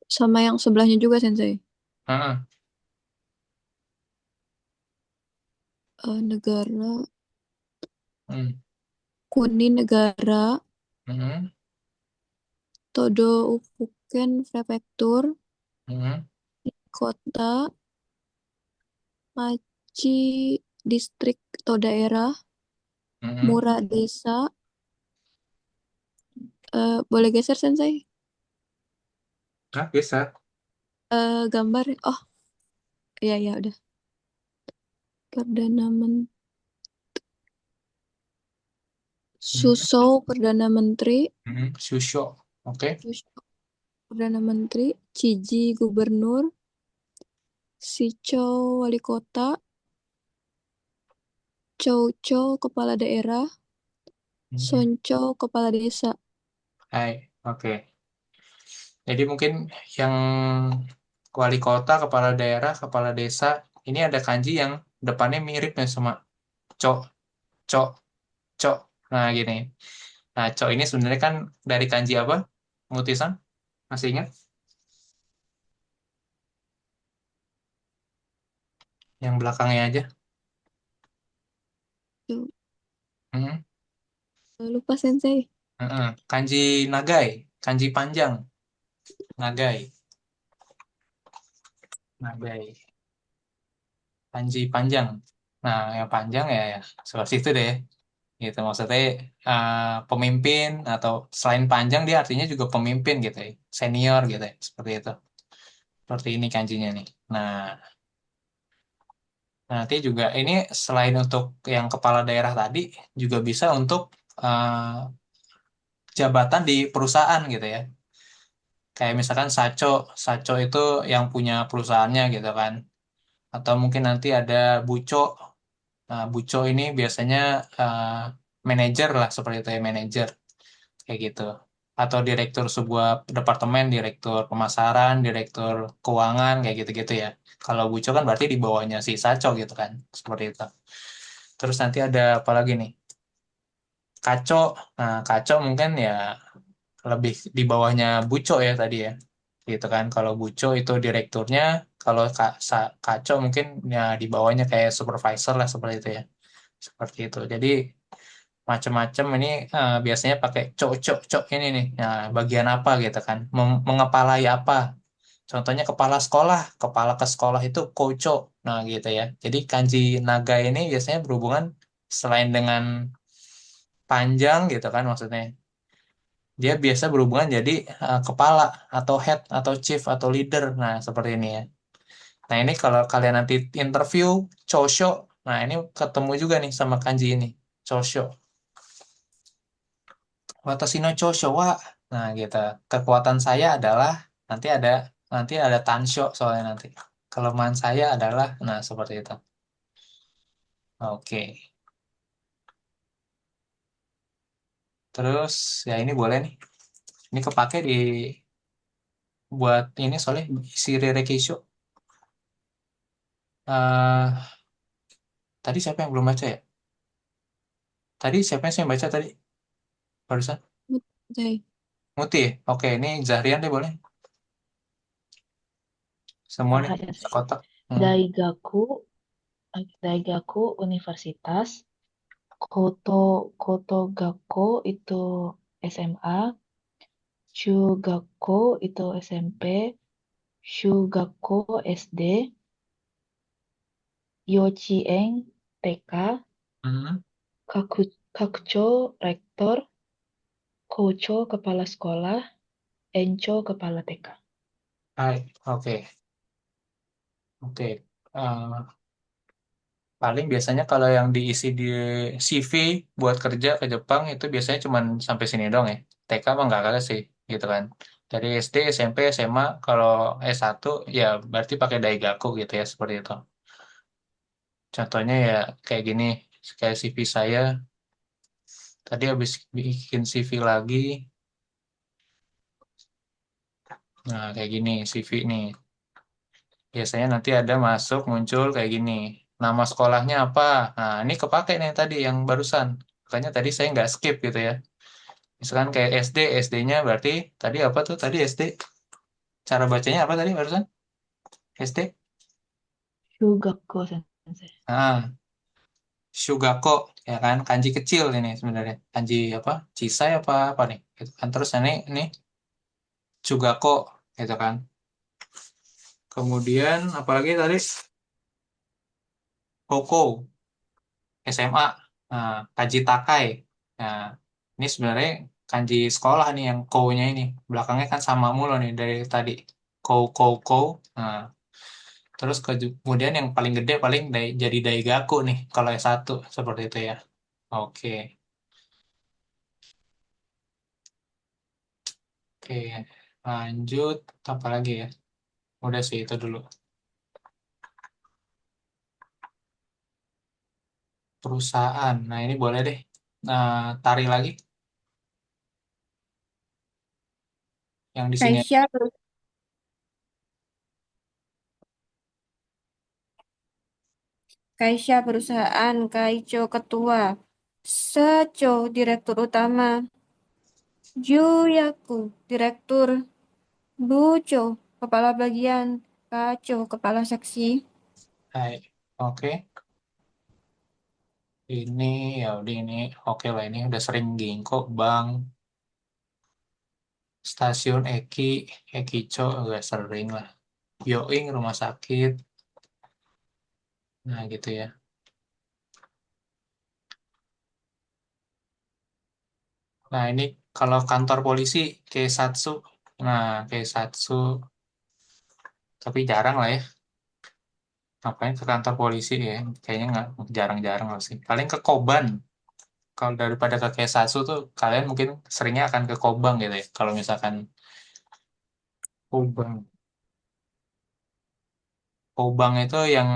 [SPEAKER 3] Sama yang sebelahnya juga, Sensei.
[SPEAKER 1] Heeh.
[SPEAKER 3] Negara,
[SPEAKER 1] Hmm.
[SPEAKER 3] Kuni negara,
[SPEAKER 1] Hmm.
[SPEAKER 3] Todo Ufuken prefektur,
[SPEAKER 1] Hmm.
[SPEAKER 3] kota, Machi distrik atau daerah,
[SPEAKER 1] Hmm.
[SPEAKER 3] Mura desa. Boleh geser, Sensei?
[SPEAKER 1] Ah, bisa.
[SPEAKER 3] Gambar. Oh, iya, iya, udah. Perdana Menteri.
[SPEAKER 1] Hmm.
[SPEAKER 3] Susou Perdana Menteri.
[SPEAKER 1] Hmm. Shusho. Oke.
[SPEAKER 3] Susou Perdana Menteri. Chiji Gubernur. Sicho Wali Kota. Choucho Kepala Daerah.
[SPEAKER 1] Hmm.
[SPEAKER 3] Soncho Kepala Desa.
[SPEAKER 1] Hai. Oke. Jadi mungkin yang wali kota, kepala daerah, kepala desa, ini ada kanji yang depannya mirip ya sama cok, cok, cok. Nah, gini. Nah, cok ini sebenarnya kan dari kanji apa? Mutisan? Masih ingat? Yang belakangnya aja.
[SPEAKER 3] Tuh,
[SPEAKER 1] Hmm.
[SPEAKER 3] lupa, Sensei.
[SPEAKER 1] Heeh. Kanji nagai, kanji panjang, nagai, nagai, kanji panjang. Nah, yang panjang ya seperti itu deh. Gitu maksudnya pemimpin atau selain panjang dia artinya juga pemimpin gitu ya. Senior gitu ya. Seperti itu. Seperti ini kanjinya nih. Nah, nanti juga ini selain untuk yang kepala daerah tadi juga bisa untuk jabatan di perusahaan gitu ya. Kayak misalkan Saco, Saco itu yang punya perusahaannya gitu kan. Atau mungkin nanti ada Buco. Nah, Buco ini biasanya eh, manajer lah seperti itu ya, manajer kayak gitu. Atau direktur sebuah departemen, direktur pemasaran, direktur keuangan kayak gitu-gitu ya. Kalau Buco kan berarti di bawahnya si Saco gitu kan, seperti itu. Terus nanti ada apa lagi nih? Kaco. Nah, Kaco mungkin ya lebih di bawahnya Buco ya tadi ya. Gitu kan. Kalau Buco itu direkturnya, kalau Kaco mungkin ya di bawahnya kayak supervisor lah seperti itu ya. Seperti itu. Jadi macam-macam ini biasanya pakai cok cok cok ini nih. Nah, bagian apa gitu kan? Mengepalai apa? Contohnya kepala ke sekolah itu koco. Nah, gitu ya. Jadi kanji naga ini biasanya berhubungan selain dengan panjang gitu kan maksudnya. Dia biasa berhubungan jadi kepala atau head atau chief atau leader. Nah, seperti ini ya. Nah, ini kalau kalian nanti interview Chosho, nah ini ketemu juga nih sama kanji ini. Chosho. Watashi no chosho wa. Nah, gitu. Kekuatan saya adalah nanti ada tansho soalnya nanti. Kelemahan saya adalah nah seperti itu. Oke. Terus ya ini boleh nih. Ini kepake di buat ini soalnya Shiri Rekeisho. eh tadi siapa yang belum baca ya? Tadi siapa yang saya baca tadi? Barusan?
[SPEAKER 3] Sensei.
[SPEAKER 1] Muti ya? Oke, ini Zahrian deh boleh. Semua nih,
[SPEAKER 2] Ada sih.
[SPEAKER 1] sekotak. Hmm.
[SPEAKER 2] Daigaku, Daigaku Universitas, Koto Gakko itu SMA, Shugakko itu SMP, Shugakko SD, Yochien TK,
[SPEAKER 1] Hmm.
[SPEAKER 2] Kakucho Rektor, Kocho Kepala Sekolah, Encho Kepala TK.
[SPEAKER 1] Hai, oke. Oke. Eh, paling biasanya kalau yang diisi di CV buat kerja ke Jepang itu biasanya cuma sampai sini dong ya. TK mah nggak ada sih, gitu kan. Dari SD, SMP, SMA, kalau S1 ya berarti pakai Daigaku gitu ya, seperti itu. Contohnya ya kayak gini, kayak CV saya, tadi habis bikin CV lagi, nah kayak gini CV nih. Biasanya nanti ada masuk muncul kayak gini. Nama sekolahnya apa? Nah, ini kepake nih tadi yang barusan. Makanya tadi saya nggak skip gitu ya. Misalkan kayak SD, SD-nya berarti tadi apa tuh? Tadi SD. Cara bacanya apa tadi barusan? SD?
[SPEAKER 2] Shugako sensei.
[SPEAKER 1] Nah, Shugako ya kan kanji kecil ini sebenarnya. Kanji apa? Cisai apa nih? Gitu kan. Terus ini Shugako gitu kan. Kemudian apalagi tadi Hoko SMA. Nah, Kanji Takai. Nah, ini sebenarnya kanji sekolah nih yang kou-nya ini. Belakangnya kan sama mulu nih dari tadi. Kou, kou, kou. Nah, terus kemudian yang paling gede paling jadi Daigaku nih. Kalau S1 seperti itu ya. Oke. Oke. Lanjut. Apa lagi ya? Udah sih itu dulu. Perusahaan. Nah, ini boleh deh. Nah, tari lagi. Yang di sini.
[SPEAKER 3] Kaisha, Kaisha perusahaan, Kaicho ketua, Secho direktur utama, Juyaku direktur, Bucho kepala bagian, Kacho kepala seksi.
[SPEAKER 1] Hai. Oke. Ini ya udah ini oke lah ini udah sering ginkgo bang stasiun Ekico udah sering lah Yoing rumah sakit nah gitu ya. Nah ini kalau kantor polisi Keisatsu nah Keisatsu tapi jarang lah ya ngapain ke kantor polisi ya kayaknya nggak jarang-jarang lah sih paling ke Koban kalau daripada ke Keisatsu tuh kalian mungkin seringnya akan ke Kobang gitu ya kalau misalkan Kobang. Kobang itu yang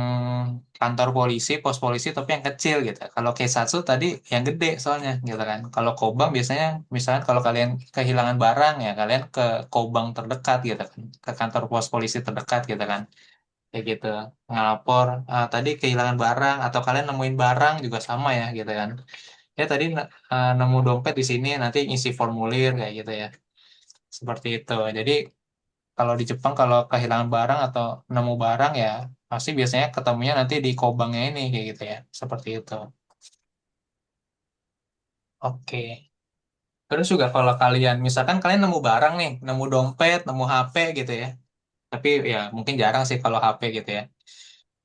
[SPEAKER 1] kantor polisi, pos polisi tapi yang kecil gitu. Kalau Keisatsu tadi yang gede soalnya gitu kan. Kalau Kobang biasanya misalnya kalau kalian kehilangan barang ya kalian ke Kobang terdekat gitu kan. Ke kantor pos polisi terdekat gitu kan. Kayak gitu. Ngelapor tadi kehilangan barang atau kalian nemuin barang juga sama ya gitu kan. Ya tadi nemu dompet di sini nanti ngisi formulir kayak gitu ya. Seperti itu. Jadi kalau di Jepang kalau kehilangan barang atau nemu barang ya pasti biasanya ketemunya nanti di Kobangnya ini kayak gitu ya. Seperti itu. Oke. Terus juga kalau kalian misalkan kalian nemu barang nih, nemu dompet, nemu HP gitu ya. Tapi ya mungkin jarang sih kalau HP gitu ya.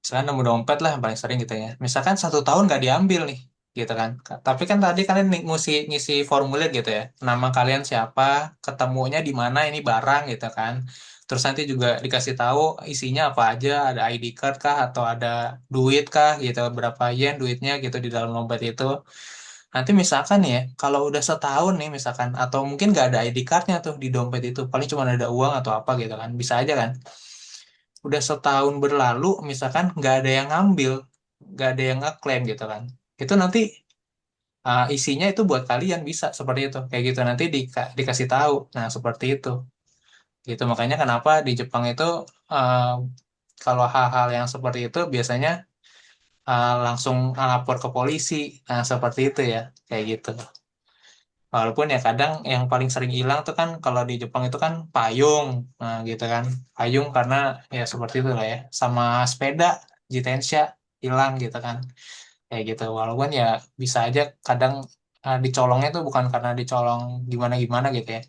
[SPEAKER 1] Misalkan nemu dompet lah yang paling sering gitu ya. Misalkan 1 tahun nggak diambil nih gitu kan. Tapi kan tadi kalian ngisi ngisi formulir gitu ya. Nama kalian siapa, ketemunya di mana ini barang gitu kan. Terus nanti juga dikasih tahu isinya apa aja, ada ID card kah atau ada duit kah gitu, berapa yen duitnya gitu di dalam dompet itu. Nanti misalkan ya, kalau udah setahun nih misalkan, atau mungkin nggak ada ID cardnya tuh di dompet itu, paling cuma ada uang atau apa gitu kan, bisa aja kan. Udah setahun berlalu, misalkan nggak ada yang ngambil, nggak ada yang ngeklaim gitu kan. Itu nanti isinya itu buat kalian bisa seperti itu, kayak gitu nanti dikasih tahu. Nah seperti itu, gitu makanya kenapa di Jepang itu uh, kalau hal-hal yang seperti itu biasanya langsung lapor ke polisi. Nah seperti itu ya, kayak gitu. Walaupun ya kadang yang paling sering hilang tuh kan kalau di Jepang itu kan payung, nah gitu kan, payung karena ya seperti itu lah ya, sama sepeda, jitensya hilang gitu kan, kayak gitu. Walaupun ya bisa aja kadang dicolongnya tuh bukan karena dicolong gimana-gimana gitu ya.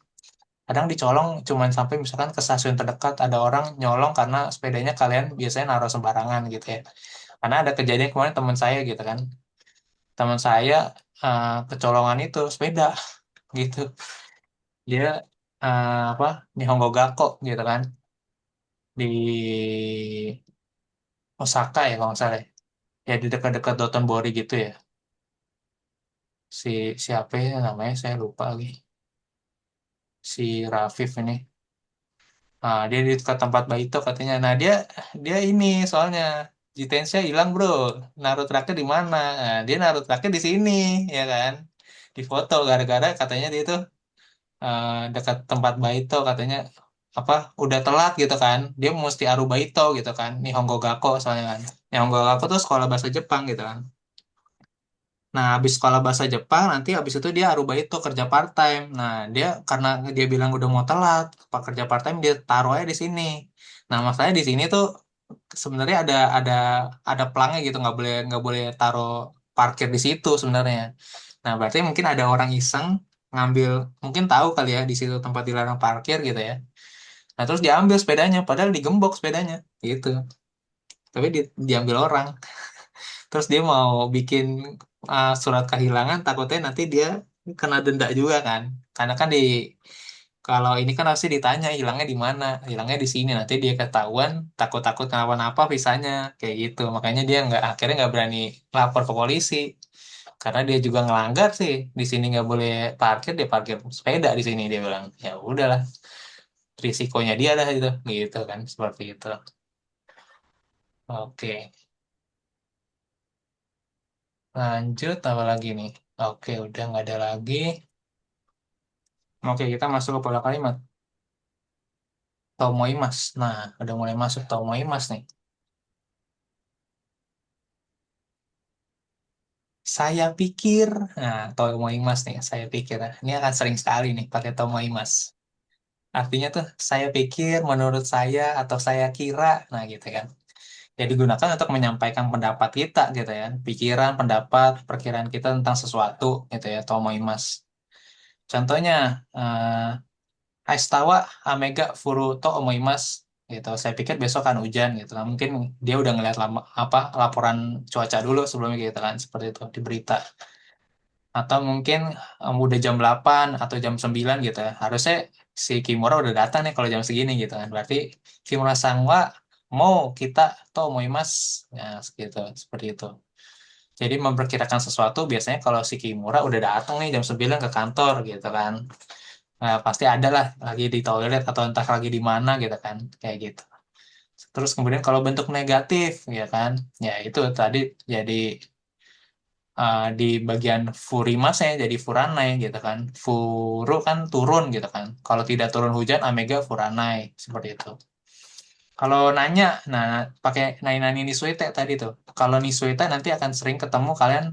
[SPEAKER 1] Kadang dicolong cuman sampai misalkan ke stasiun terdekat ada orang nyolong karena sepedanya kalian biasanya naruh sembarangan gitu ya. Karena ada kejadian kemarin teman saya gitu kan, teman saya kecolongan itu sepeda gitu. Dia apa Nihongo Gakko gitu kan di Osaka ya kalau nggak salah ya. Ya di dekat-dekat Dotonbori gitu ya si siapa ya namanya saya lupa lagi si Rafif ini Dia di ke tempat Baito katanya. Nah, dia ini soalnya Jitensnya hilang, Bro. Naruh traktir di mana? Nah, dia naruh traktir di sini, ya kan? Di foto gara-gara katanya dia itu dekat tempat Baito katanya apa udah telat gitu kan. Dia mesti aru Baito gitu kan. Nihongo Gakko soalnya kan. Nihongo Gakko tuh sekolah bahasa Jepang gitu kan. Nah, habis sekolah bahasa Jepang, nanti habis itu dia Aruba itu kerja part time. Nah, dia karena dia bilang udah mau telat, pak kerja part time dia taruh aja di sini. Nah, masalahnya di sini tuh sebenarnya ada pelangnya gitu, nggak boleh taruh parkir di situ sebenarnya. Nah, berarti mungkin ada orang iseng ngambil, mungkin tahu kali ya di situ tempat dilarang parkir gitu ya. Nah, terus diambil sepedanya, padahal digembok sepedanya, gitu. Tapi diambil orang. Terus dia mau bikin surat kehilangan, takutnya nanti dia kena denda juga kan. Karena kan kalau ini kan pasti ditanya hilangnya di mana, hilangnya di sini. Nanti dia ketahuan, takut-takut kenapa-napa visanya kayak gitu. Makanya dia akhirnya nggak berani lapor ke polisi. Karena dia juga ngelanggar sih. Di sini nggak boleh parkir, dia parkir sepeda di sini dia bilang. Ya udahlah, risikonya dia dah itu, gitu kan, seperti itu. Oke, lanjut apa lagi nih? Oke, udah nggak ada lagi. Oke, kita masuk ke pola kalimat. Tomoimas. Nah, udah mulai masuk Tomoimas nih. Saya pikir, nah, Tomoimas nih, saya pikir. Ini akan sering sekali nih pakai Tomoimas. Artinya tuh, saya pikir, menurut saya, atau saya kira, nah gitu kan. Jadi digunakan untuk menyampaikan pendapat kita gitu ya. Pikiran, pendapat, perkiraan kita tentang sesuatu gitu ya, Tomoimas. Contohnya, Aistawa Amega Furuto Omoimas gitu. Saya pikir besok akan hujan gitu kan. Mungkin dia udah ngeliat apa laporan cuaca dulu sebelumnya gitu kan seperti itu di berita. Atau mungkin udah jam 8 atau jam 9 gitu ya. Harusnya si Kimura udah datang nih kalau jam segini gitu kan. Berarti Kimura Sangwa mau kita to omoimas ya gitu seperti itu. Jadi memperkirakan sesuatu biasanya kalau si Kimura udah datang nih jam 9 ke kantor gitu kan. Nah, pasti ada lah lagi di toilet atau entah lagi di mana gitu kan kayak gitu. Terus kemudian kalau bentuk negatif ya kan, ya itu tadi jadi di bagian furimas ya jadi furanai gitu kan. Furu kan turun gitu kan. Kalau tidak turun hujan amega furanai seperti itu. Kalau nanya, nah pakai nai nani nisuite tadi tuh. Kalau nisuite nanti akan sering ketemu kalian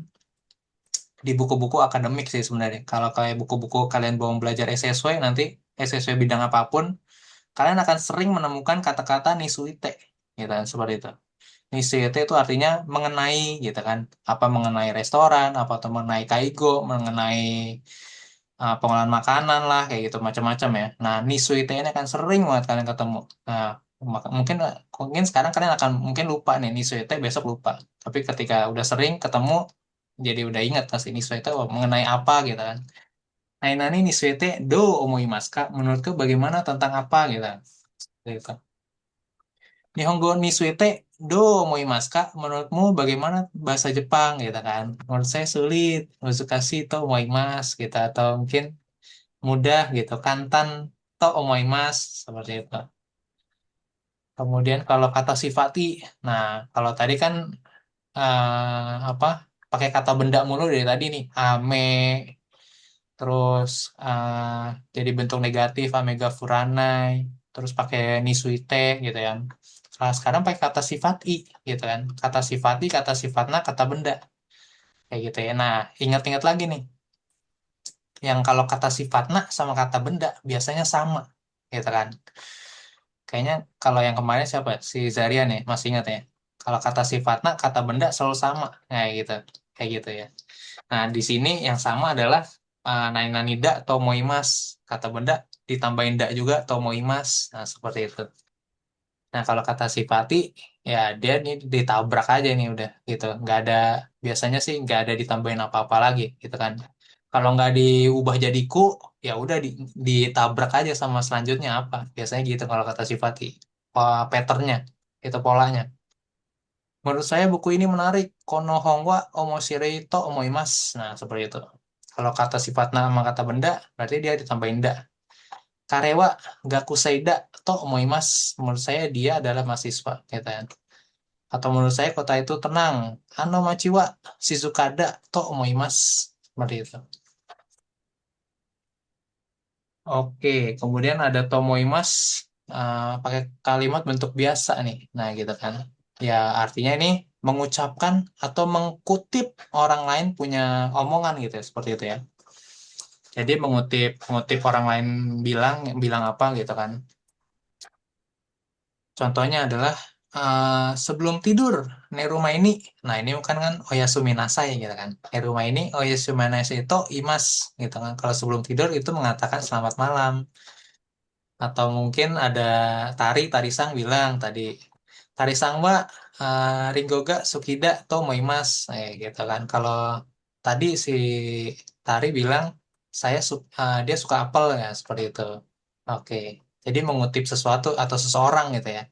[SPEAKER 1] di buku-buku akademik sih sebenarnya. Kalau kayak buku-buku kalian mau belajar SSW nanti SSW bidang apapun kalian akan sering menemukan kata-kata nisuite gitu kan seperti itu. Nisuite itu artinya mengenai gitu kan apa mengenai restoran apa atau mengenai kaigo mengenai pengolahan makanan lah kayak gitu macam-macam ya. Nah nisuite ini akan sering banget kalian ketemu. Nah mungkin mungkin sekarang kalian akan mungkin lupa nih nisuite besok lupa. Tapi ketika udah sering ketemu jadi udah ingat pasti nisuite mengenai apa gitu kan. Nah, ini nisuite do omoimasu ka? Menurutku bagaimana tentang apa gitu. Gitu. Nihongo ni suite do omoimasu ka? Menurutmu bagaimana bahasa Jepang gitu kan? Menurut saya sulit, musukashi to omoimasu gitu atau mungkin mudah gitu. Kantan to omoimasu seperti itu. Kemudian kalau kata sifati, nah kalau tadi kan apa? Pakai kata benda mulu dari tadi nih. Ame, terus jadi bentuk negatif amega furanai, terus pakai nisuite gitu ya. Nah, sekarang pakai kata sifat i gitu kan. Kata sifat i, kata sifatna, kata benda kayak gitu ya. Nah, ingat-ingat lagi nih, yang kalau kata sifatna sama kata benda biasanya sama gitu kan. Kayaknya kalau yang kemarin siapa? Si Zaria nih, masih ingat ya. Kalau kata sifatna, kata benda selalu sama kayak gitu. Kayak gitu ya. Nah, di sini yang sama adalah nainanida tomoimas. Kata benda ditambahin da juga tomoimas. Nah, seperti itu. Nah, kalau kata sifati, ya dia nih ditabrak aja nih udah gitu. Nggak ada, biasanya sih nggak ada ditambahin apa-apa lagi gitu kan. Kalau nggak diubah jadi ku, ya udah ditabrak aja sama selanjutnya apa. Biasanya gitu kalau kata sifati. Patternnya, itu polanya. Menurut saya buku ini menarik. Kono Hongwa Omoshirei to Omoimasu. Nah, seperti itu. Kalau kata sifat nama kata benda, berarti dia ditambahin da. Karewa Gakuseida to omoimasu. Menurut saya dia adalah mahasiswa, gitu kan. Atau menurut saya kota itu tenang. Ano machi wa shizukada to omoimasu. Seperti itu. Oke, kemudian ada tomoimas pakai kalimat bentuk biasa nih. Nah, gitu kan. Ya, artinya ini mengucapkan atau mengkutip orang lain punya omongan gitu ya, seperti itu ya. Jadi mengutip mengutip orang lain bilang bilang apa gitu kan. Contohnya adalah sebelum tidur nih rumah ini. Nah, ini kan oyasumi nasai gitu kan. Nih rumah ini oyasumi nasai itu imas gitu kan. Kalau sebelum tidur itu mengatakan selamat malam. Atau mungkin ada Tari Sang bilang tadi, Tari Sang wa Ringgoga Sukida to moimas, gitu kan. Kalau tadi si Tari bilang dia suka apel ya, seperti itu. Oke, jadi mengutip sesuatu atau seseorang gitu ya.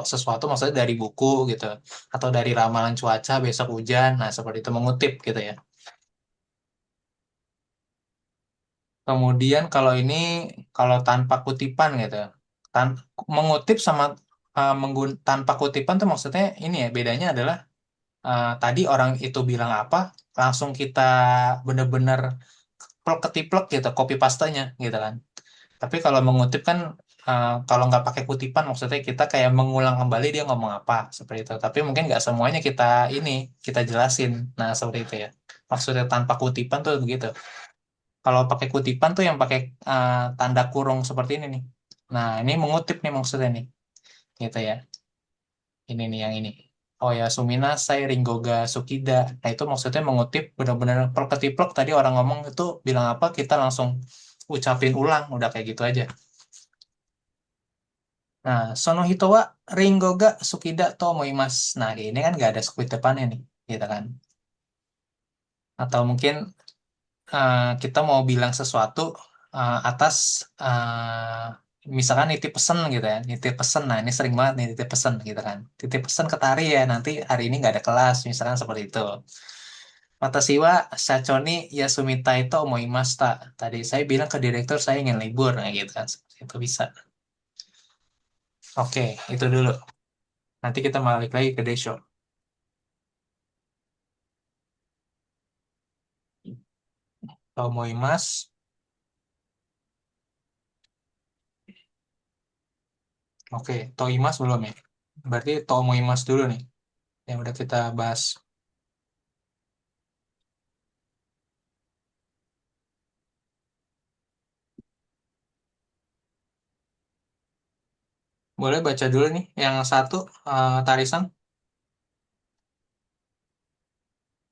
[SPEAKER 1] Sesuatu maksudnya dari buku gitu, atau dari ramalan cuaca besok hujan. Nah, seperti itu mengutip gitu ya. Kemudian kalau tanpa kutipan gitu. Tan mengutip sama tanpa kutipan tuh maksudnya ini ya bedanya adalah tadi orang itu bilang apa langsung kita bener-bener plek ketiplek gitu copy pastanya gitu kan. Tapi kalau mengutip kan kalau nggak pakai kutipan maksudnya kita kayak mengulang kembali dia ngomong apa seperti itu. Tapi mungkin nggak semuanya kita jelasin. Nah, seperti itu ya. Maksudnya tanpa kutipan tuh begitu. Kalau pakai kutipan tuh yang pakai tanda kurung seperti ini nih. Nah, ini mengutip nih maksudnya nih. Gitu ya. Ini nih yang ini. Oh ya, Suminasai, Ringgoga, Sukida. Nah, itu maksudnya mengutip benar-benar perketiplek tadi orang ngomong itu bilang apa, kita langsung ucapin ulang. Udah kayak gitu aja. Nah, Sonohito wa Ringgoga, Sukida, to moimas. Nah, ini kan nggak ada depannya nih. Gitu kan. Atau mungkin kita mau bilang sesuatu atas misalkan nitip pesen gitu ya, nitip pesen. Nah, ini sering banget nih nitip pesen gitu kan. Titip pesen ke Tari ya, nanti hari ini nggak ada kelas, misalkan seperti itu. Watashi wa shacho ni yasumita ito omoimashita. Tadi saya bilang ke direktur saya ingin libur, nah gitu kan. Seperti itu bisa. Oke, itu dulu. Nanti kita balik lagi ke Desho. Omoimasu. Oke, toimas belum ya? Berarti tomoimas dulu nih, yang udah kita bahas. Boleh baca dulu nih, yang satu, Tarisan.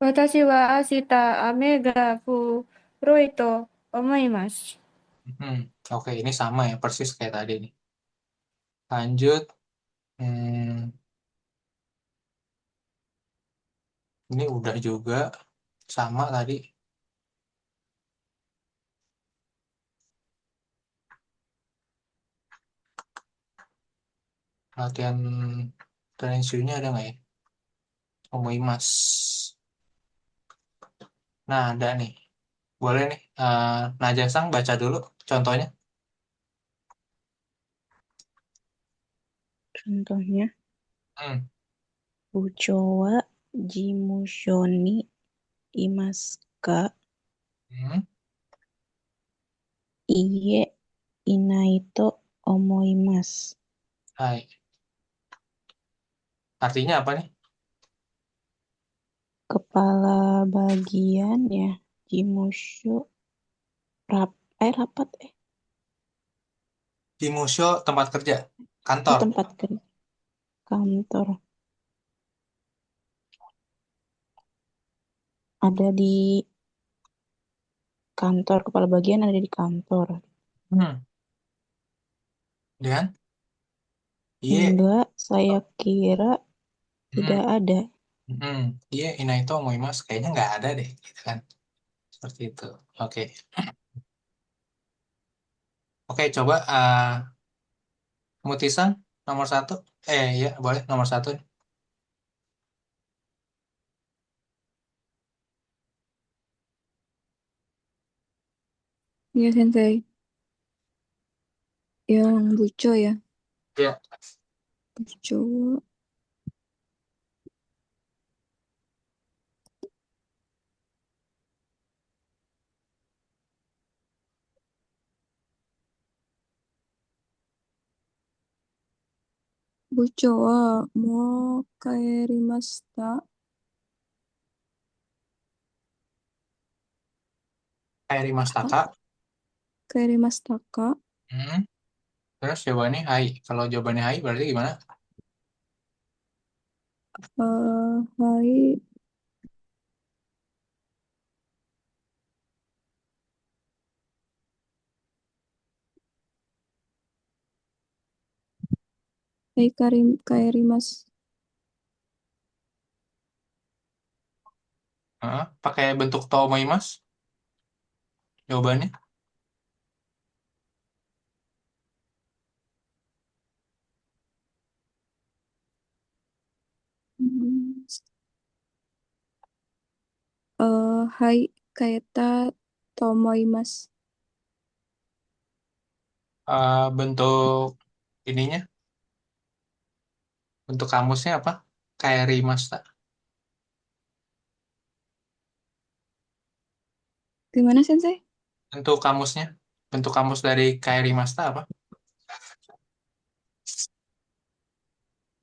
[SPEAKER 3] 私は明日雨が降ると思います。
[SPEAKER 1] Oke, ini sama ya, persis kayak tadi nih. Lanjut, hmm, ini udah juga, sama tadi. Latihan tensinya ada nggak ya? Omoimas. Nah, ada nih. Boleh nih, Najasang baca dulu contohnya.
[SPEAKER 2] Contohnya,
[SPEAKER 1] Hmm,
[SPEAKER 2] Bucho wa Jimusho ni imasu ka?
[SPEAKER 1] hmm,
[SPEAKER 2] Iie inai to omoimasu.
[SPEAKER 1] hai. Artinya apa nih?
[SPEAKER 2] Kepala bagian ya, Jimusho rapat
[SPEAKER 1] Di Musho tempat kerja, kantor.
[SPEAKER 2] tempat kerja kantor ada di kantor kepala bagian ada di kantor.
[SPEAKER 1] Hmm, dan iya,
[SPEAKER 2] Enggak, saya kira tidak
[SPEAKER 1] hmm,
[SPEAKER 2] ada.
[SPEAKER 1] hmm, iya, Inaito Omoimas kayaknya nggak ada deh, gitu kan. Seperti itu. Oke. Oke, coba Mutisan nomor satu. Iya, boleh nomor satu.
[SPEAKER 3] Iya, Sensei. Yang buco ya.
[SPEAKER 1] Ya.
[SPEAKER 3] Buco. Buco wa mo kaerimashita.
[SPEAKER 1] Kairi
[SPEAKER 3] Ah,
[SPEAKER 1] Mastaka.
[SPEAKER 3] kaerimashita ka.
[SPEAKER 1] Hmm. Terus jawabannya hai. Kalau jawabannya hai berarti gimana?
[SPEAKER 3] Hai. Hai kaerimas.
[SPEAKER 1] Heeh, pakai bentuk tomoimas jawabannya.
[SPEAKER 3] Hmm. Hai kaeta tomoimas.
[SPEAKER 1] Bentuk ininya, bentuk kamusnya apa? Kairi Masta.
[SPEAKER 3] Gimana, Sensei?
[SPEAKER 1] Bentuk kamusnya. Bentuk kamus dari Kairi Masta apa?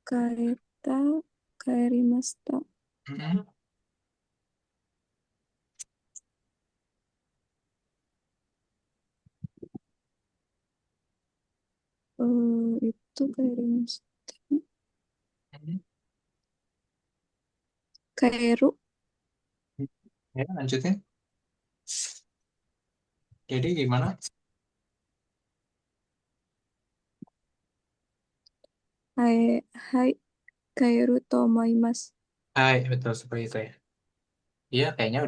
[SPEAKER 3] Kaeta kaerimashita.
[SPEAKER 1] Mm-mm.
[SPEAKER 3] Itu kaerimas.
[SPEAKER 1] Mm-mm.
[SPEAKER 3] Kaeru.
[SPEAKER 1] Ya, lanjutin. Jadi gimana?
[SPEAKER 3] Hai, hai kaeru tomoimas.
[SPEAKER 1] Hai, betul seperti itu ya. Iya, kayaknya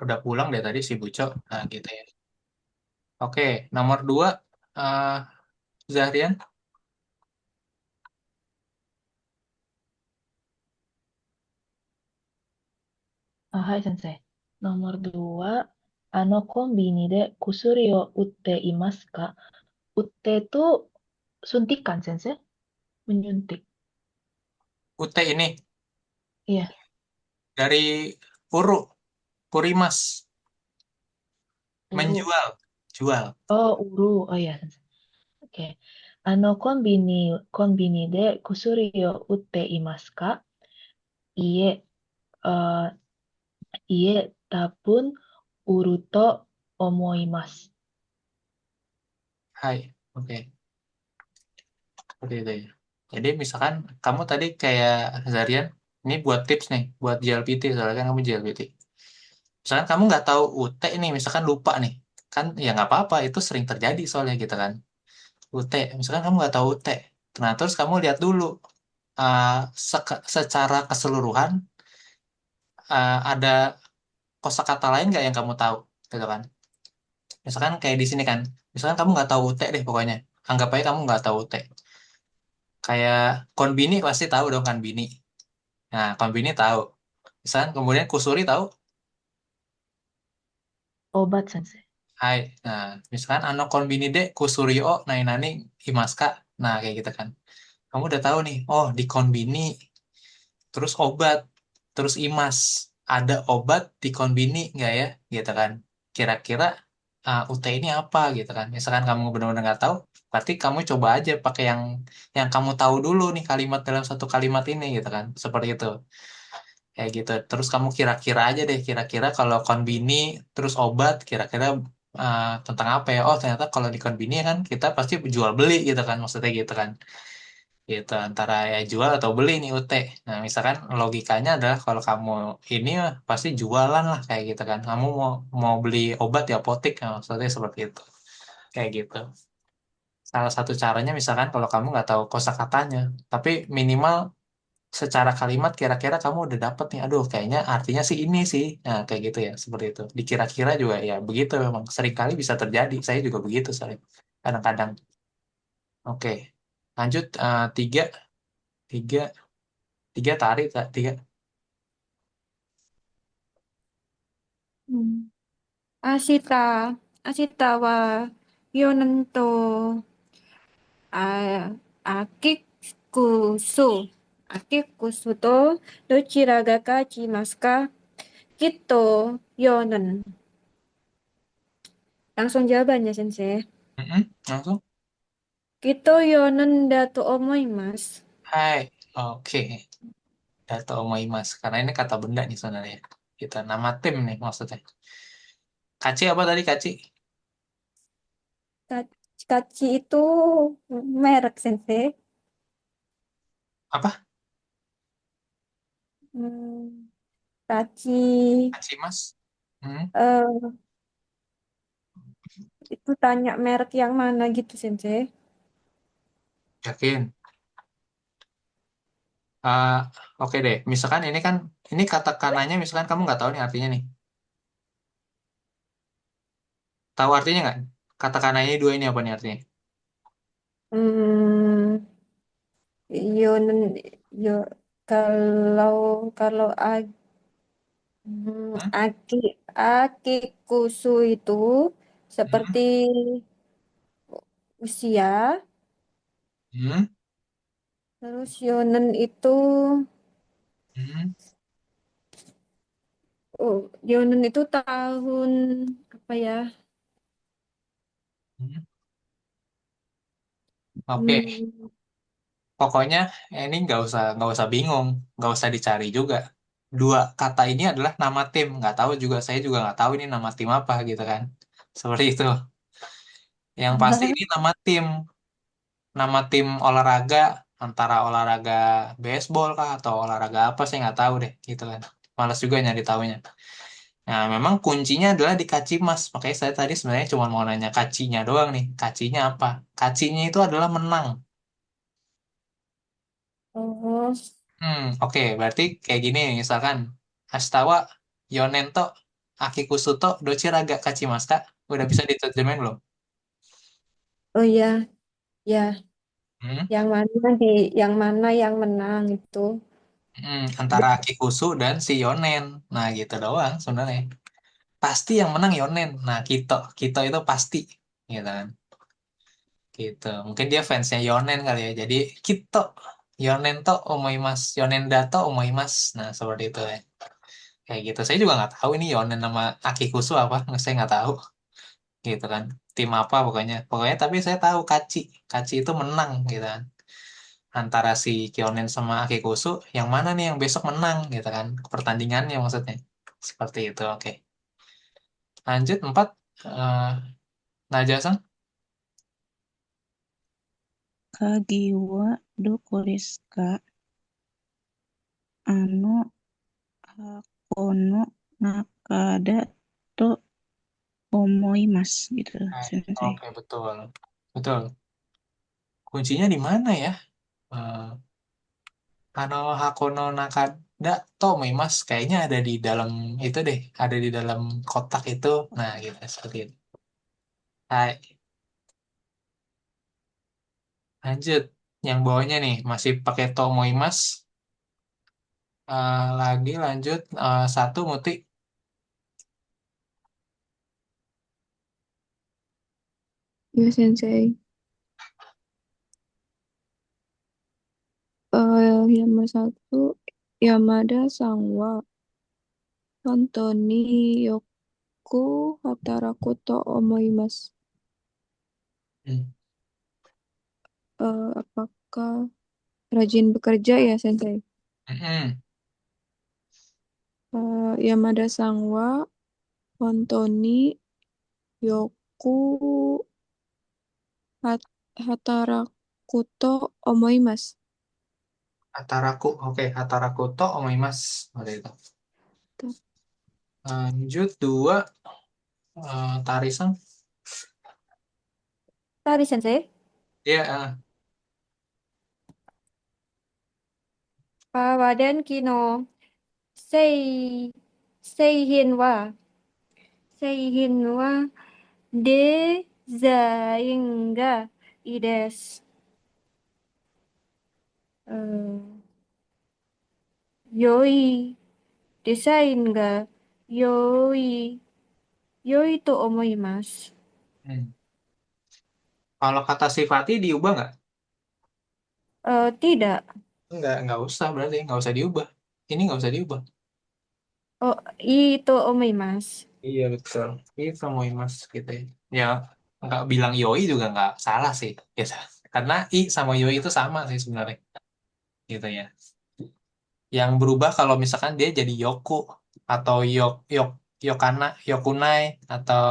[SPEAKER 1] udah pulang deh tadi si Buco. Nah, gitu ya. Oke, nomor dua, eh Zahrian.
[SPEAKER 4] Hai Sensei. Nomor dua, kombini de kusuri o utte imasu ka? Utte itu suntikan, Sensei. Menyuntik.
[SPEAKER 1] Ute ini
[SPEAKER 4] Iya.
[SPEAKER 1] dari Puru, Purimas,
[SPEAKER 4] Uru.
[SPEAKER 1] menjual, jual.
[SPEAKER 4] Oh, uru. Oh iya, Sensei. Oke. Kombini de kusuri o utte imasu ka? Iye. eh, iye, tabun uru to omoimasu.
[SPEAKER 1] Hai, oke. Seperti itu ya. Jadi misalkan kamu tadi kayak Zarian, ini buat tips nih, buat JLPT, soalnya kan kamu JLPT. Misalkan kamu nggak tahu UT nih, misalkan lupa nih, kan ya nggak apa-apa, itu sering terjadi soalnya gitu kan. UT, misalkan kamu nggak tahu UT, nah terus kamu lihat dulu, uh, secara keseluruhan ada kosakata lain nggak yang kamu tahu, gitu kan? Misalkan kayak di sini kan, misalkan kamu nggak tahu UT deh pokoknya, anggap aja kamu nggak tahu UT. Kayak konbini pasti tahu dong kan bini. Nah, konbini tahu. Misalkan kemudian kusuri tahu.
[SPEAKER 4] Obat, Sensei.
[SPEAKER 1] Hai. Nah, misalkan ano konbini de kusuri o nainani imaska. Nah, kayak gitu kan. Kamu udah tahu nih. Oh, di konbini terus obat, terus imas. Ada obat di konbini nggak ya? Gitu kan. Kira-kira UT ini apa gitu kan. Misalkan kamu benar-benar nggak tahu, berarti kamu coba aja pakai yang kamu tahu dulu nih kalimat dalam satu kalimat ini gitu kan. Seperti itu. Kayak gitu. Terus kamu kira-kira aja deh, kira-kira kalau konbini terus obat, kira-kira tentang apa ya? Oh, ternyata kalau di konbini kan kita pasti jual beli gitu kan, maksudnya gitu kan. Gitu, antara ya jual atau beli nih UT. Nah, misalkan logikanya adalah kalau kamu ini mah pasti jualan lah kayak gitu kan. Kamu mau mau beli obat di apotek, nah, maksudnya seperti itu. Kayak gitu. Salah satu caranya misalkan kalau kamu nggak tahu kosakatanya, tapi minimal secara kalimat kira-kira kamu udah dapet nih, aduh kayaknya artinya sih ini sih, nah kayak gitu ya, seperti itu. Dikira-kira juga ya begitu, memang seringkali bisa terjadi, saya juga begitu sering, kadang-kadang. Oke, lanjut, tiga, tiga, tiga tarik, tiga.
[SPEAKER 3] Hmm. Ashita. Ashita wa yonan to あ、akikusu. Akikusu to dochira ga kachimasu ka? Kito yonen. Langsung jawabannya, Sensei.
[SPEAKER 1] Langsung.
[SPEAKER 3] Kito yonen da to omoimasu.
[SPEAKER 1] Hai. Oke. Data omoimas. Karena ini kata benda nih sebenarnya. Kita nama tim nih maksudnya. Kaci apa tadi kaci?
[SPEAKER 3] Kaci itu merek, Sensei.
[SPEAKER 1] Apa?
[SPEAKER 3] Hmm, Kaci
[SPEAKER 1] Kaci mas? Hmm,
[SPEAKER 3] eh itu tanya merek yang mana gitu, Sensei.
[SPEAKER 1] yakin. Ah, oke deh. Misalkan ini kan ini kata kananya misalkan kamu nggak tahu nih artinya nih. Tahu artinya nggak? Kata kananya dua ini apa nih artinya?
[SPEAKER 3] Hmm, Yonen yo kalau kalau
[SPEAKER 1] Hmm?
[SPEAKER 3] aki akikusu itu
[SPEAKER 1] Hmm?
[SPEAKER 3] seperti usia,
[SPEAKER 1] Hmm?
[SPEAKER 3] terus yonen itu
[SPEAKER 1] Hmm?
[SPEAKER 3] oh, yonen itu tahun apa ya?
[SPEAKER 1] Hmm? Oke.
[SPEAKER 3] Hmm,
[SPEAKER 1] Pokoknya ini nggak usah bingung, nggak usah dicari juga. Dua kata ini adalah nama tim. Nggak tahu juga saya juga nggak tahu ini nama tim apa gitu kan. Seperti itu. Yang pasti ini nama tim olahraga antara olahraga baseball kah atau olahraga apa saya nggak tahu deh gitu kan. Malas juga nyari taunya. Nah, memang kuncinya adalah di kacimas. Makanya saya tadi sebenarnya cuma mau nanya kacinya doang nih. Kacinya apa? Kacinya itu adalah menang.
[SPEAKER 3] oh,
[SPEAKER 1] Oke. Berarti kayak gini, misalkan Astawa, Yonento, Akikusuto, Dochiraga Kachimasta. Udah bisa diterjemahin belum?
[SPEAKER 3] oh ya, ya,
[SPEAKER 1] Hmm,
[SPEAKER 3] yang mana yang mana yang menang itu.
[SPEAKER 1] antara Akikusu dan si Yonen. Nah, gitu doang sebenarnya. Pasti yang menang Yonen. Nah, Kito itu pasti. Gitu kan. Gitu. Mungkin dia fansnya Yonen kali ya. Jadi, Kito, Yonen to omoimas. Yonen dato omoimas. Nah, seperti itu ya. Kayak gitu. Saya juga nggak tahu ini Yonen nama Akikusu apa. Saya nggak tahu. Gitu kan. Tim apa pokoknya. Pokoknya tapi saya tahu Kaci. Kaci itu menang gitu kan. Antara si Kyonen sama Akikusu, yang mana nih yang besok menang gitu kan. Pertandingannya maksudnya. Seperti itu. Oke. Lanjut 4. Eh Naja-san.
[SPEAKER 2] Kagi wa doko desu ka? Ano hakono nakada to omoimasu gitu,
[SPEAKER 1] Hai.
[SPEAKER 2] Sensei.
[SPEAKER 1] Oke, betul. Betul. Kuncinya di mana ya? Eh Kano Hakono Nakada Tomimas kayaknya ada di dalam itu deh, ada di dalam kotak itu. Nah, gitu seperti itu. Hai, lanjut. Yang bawahnya nih masih pakai Tomoimas. Lagi lanjut satu Muti.
[SPEAKER 3] Ya, Sensei. Yang satu Yamada Sangwa, Anthony Yoku, Hataraku to Omoimasu.
[SPEAKER 1] Hmm.
[SPEAKER 3] Apakah rajin bekerja ya, Sensei?
[SPEAKER 1] Mm-mm.
[SPEAKER 3] Yamada Sangwa, Anthony Yoku, Hataraku to Omoimasu.
[SPEAKER 1] Hataraku, oke, Hataraku to Omoimas. Seperti itu. Lanjut dua Tarisan.
[SPEAKER 3] Tari, Sensei.
[SPEAKER 1] Dia
[SPEAKER 3] Kawaden kino sei seihin wa seihin wa dezain ga ii desu. Yoi desain ga yoi yoi to omoimasu.
[SPEAKER 1] hmm. Kalau kata Sifati diubah nggak?
[SPEAKER 3] Tidak.
[SPEAKER 1] Nggak usah berarti, nggak usah diubah. Ini nggak usah diubah.
[SPEAKER 3] Oh, itu omaimasu.
[SPEAKER 1] Iya betul. Itu mau mas gitu ya. Ya nggak bilang yoi juga nggak salah sih. Biasa. Karena i sama yoi itu sama sih sebenarnya. Gitu ya. Yang berubah kalau misalkan dia jadi yoku atau yokana, yokunai atau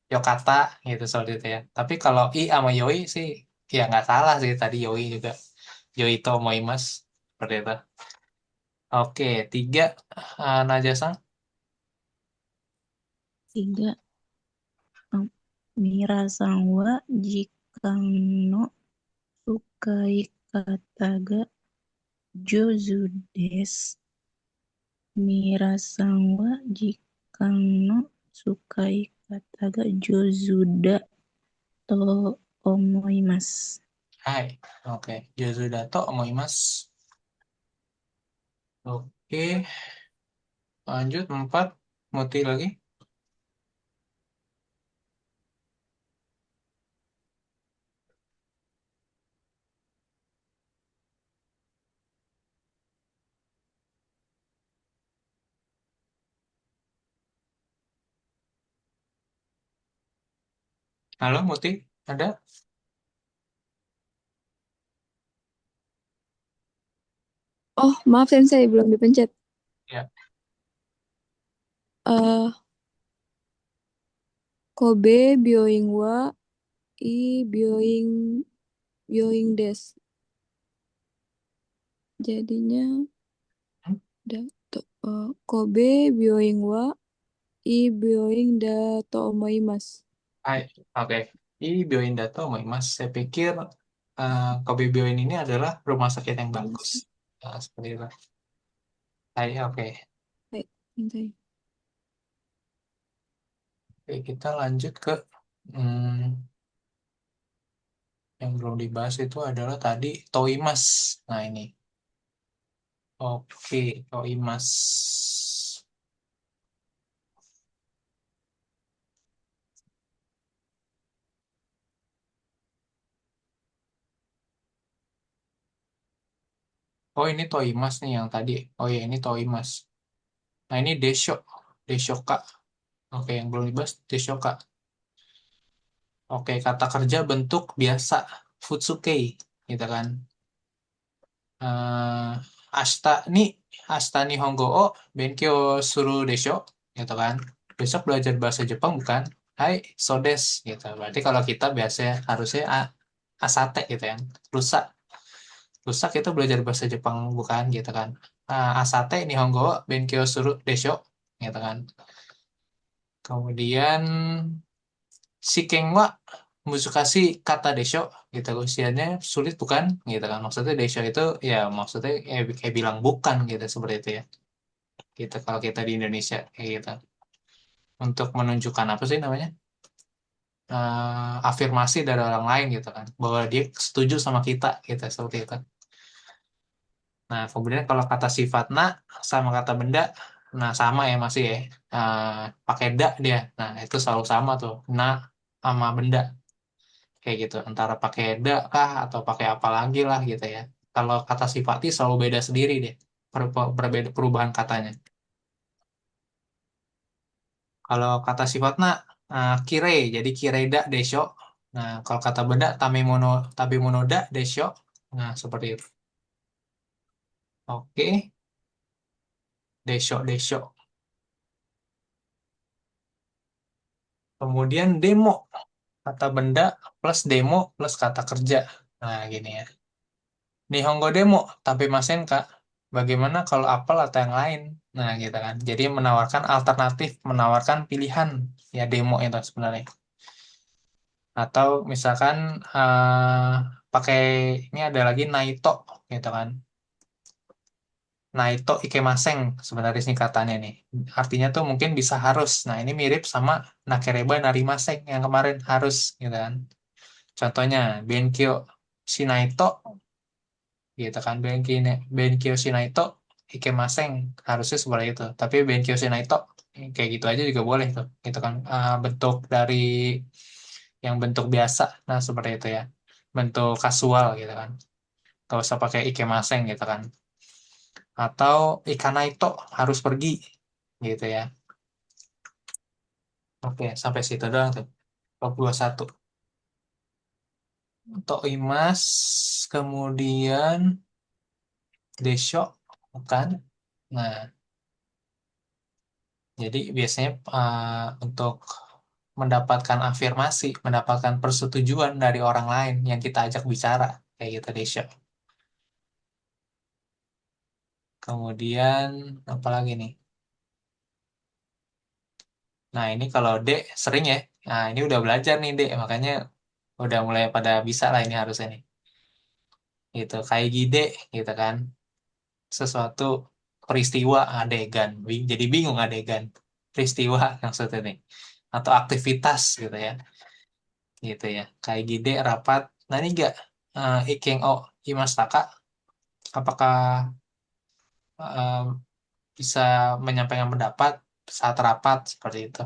[SPEAKER 1] yokata gitu seperti itu ya. Tapi kalau i sama yoi sih ya nggak salah sih tadi yoi juga. Yoi to moimas seperti itu. Oke, tiga Najasa.
[SPEAKER 2] 3. Minasan wa jikan no sukai kata ga jozu desu. Minasan wa jikan no sukai kata ga jozu da to omoimasu.
[SPEAKER 1] Hai, oke. Yosudato moimas. Oke, lanjut 4. Muti lagi. Halo, Muti. Ada?
[SPEAKER 3] Oh, maaf Sensei, belum dipencet.
[SPEAKER 1] Ya.
[SPEAKER 3] eh Kobe Byoing wa I Byoing des. Jadinya
[SPEAKER 1] Hmm?
[SPEAKER 3] Kobe Byoing wa I Byoing da to omoimasu.
[SPEAKER 1] Hai, oke. Ini Bioin Dato moimas. Saya pikir Kobe Bioin ini adalah rumah sakit yang bagus. Seperti itu. Hai, oke.
[SPEAKER 3] Hai, Sensei.
[SPEAKER 1] Oke, kita lanjut ke hmm, yang belum dibahas itu adalah tadi Toimas. Nah, ini. Oke, Toimas. Oh, ini Toimas nih yang tadi. Oh ya, ini Toimas. Nah, ini Desho. Deshoka. Oke, yang belum dibahas Deshoka. Oke, kata kerja bentuk biasa. Futsuke. Gitu kan. eh Asta Nihongo o Benkyou Suru Desho. Gitu kan. Besok belajar bahasa Jepang bukan? Hai, so des. Gitu. Berarti kalau kita biasanya harusnya asate gitu ya. Lusa. Lusa kita belajar bahasa Jepang bukan gitu kan. Asate Nihongo o Benkyou Suru Desho. Gitu kan. Kemudian Shiken wa Muzukashi kata desho gitu usianya sulit bukan gitu kan maksudnya desho itu ya maksudnya kayak bilang bukan gitu seperti itu ya gitu kalau kita di Indonesia kayak gitu untuk menunjukkan apa sih namanya afirmasi dari orang lain gitu kan bahwa dia setuju sama kita gitu seperti itu. Nah kemudian kalau kata sifatna sama kata benda nah sama ya masih ya. Eh, Pakai da dia nah itu selalu sama tuh na sama benda kayak gitu antara pakai da kah atau pakai apa lagi lah gitu ya kalau kata sifati selalu beda sendiri deh berbeda perubahan katanya kalau kata sifatnya kire jadi kireda desho nah kalau kata benda tabemono da desho nah seperti itu oke desho desho kemudian demo kata benda plus demo plus kata kerja nah gini ya Nihongo demo, tapi masen Kak, bagaimana kalau apel atau yang lain? Nah, gitu kan. Jadi menawarkan alternatif, menawarkan pilihan ya demo itu sebenarnya. Atau misalkan pakai ini ada lagi Naito gitu kan. Naito ikemaseng sebenarnya singkatannya nih. Artinya tuh mungkin bisa harus. Nah, ini mirip sama nakereba narimaseng yang kemarin harus gitu kan. Contohnya Benkyo Shinaito gitu kan Benkyo Shinaito Ikemaseng harusnya seperti itu tapi Benkyo Shinaito kayak gitu aja juga boleh tuh gitu kan. Bentuk dari yang bentuk biasa nah seperti itu ya bentuk kasual gitu kan Gak usah pakai ikemaseng gitu kan. Atau ikanaito harus pergi gitu ya. Oke, sampai situ doang tuh. Bab 21. Untuk imas, kemudian desho, bukan. Nah, jadi biasanya untuk mendapatkan afirmasi, mendapatkan persetujuan dari orang lain yang kita ajak bicara, kayak gitu desho. Kemudian apa lagi nih? Nah, ini kalau D sering ya. Nah, ini udah belajar nih D, makanya udah mulai pada bisa lah ini harusnya nih. Gitu, kayak gide gitu kan. Sesuatu peristiwa adegan. Jadi bingung adegan. Peristiwa maksudnya nih. Atau aktivitas gitu ya. Gitu ya. Kayak gide rapat. Nah, ini enggak ikeng o imastaka. Apakah eh, bisa menyampaikan pendapat saat rapat seperti itu?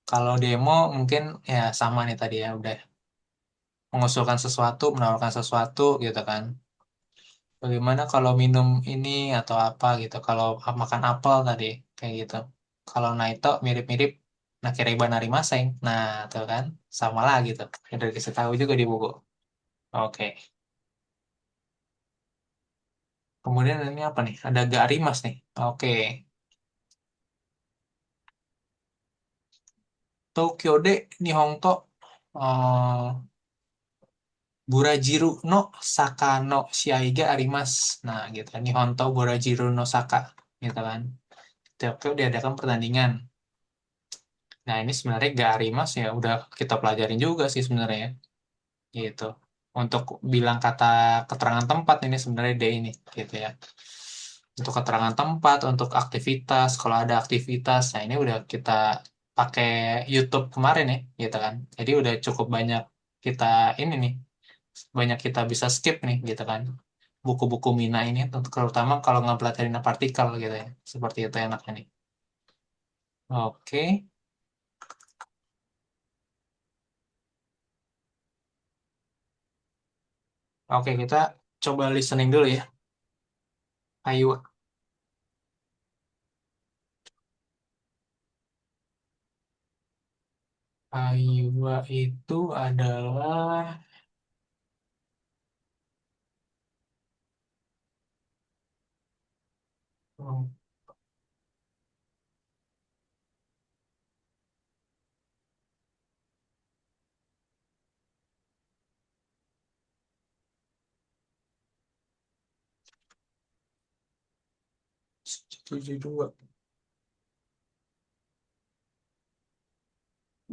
[SPEAKER 1] Kalau demo mungkin ya sama nih tadi ya udah mengusulkan sesuatu, menawarkan sesuatu gitu kan. Bagaimana kalau minum ini atau apa gitu. Kalau makan apel tadi kayak gitu. Kalau naito mirip-mirip nakiriba narimaseng. Nah, tuh kan sama lah gitu. Udah dikasih tahu juga di buku. Oke. Kemudian ini apa nih? Ada garimas nih. Oke. Tokyo de Nihonto Burajiru no Saka no Shiai arimas. Nah, gitu. Nihonto Burajiru no Saka gitu kan. Tokyo diadakan pertandingan. Nah, ini sebenarnya Garimas ya udah kita pelajarin juga sih sebenarnya ya. Gitu. Untuk bilang kata keterangan tempat ini sebenarnya D ini gitu ya. Untuk keterangan tempat, untuk aktivitas, kalau ada aktivitas, nah ini udah kita pakai YouTube kemarin ya, gitu kan. Jadi udah cukup banyak kita ini nih, banyak kita bisa skip nih gitu kan. Buku-buku Mina ini, terutama kalau ngepelajarin partikel gitu ya. Seperti itu enaknya nih. Oke. Oke, kita coba listening dulu ya. Ayo. Aiwa itu adalah oh, tujuh dua.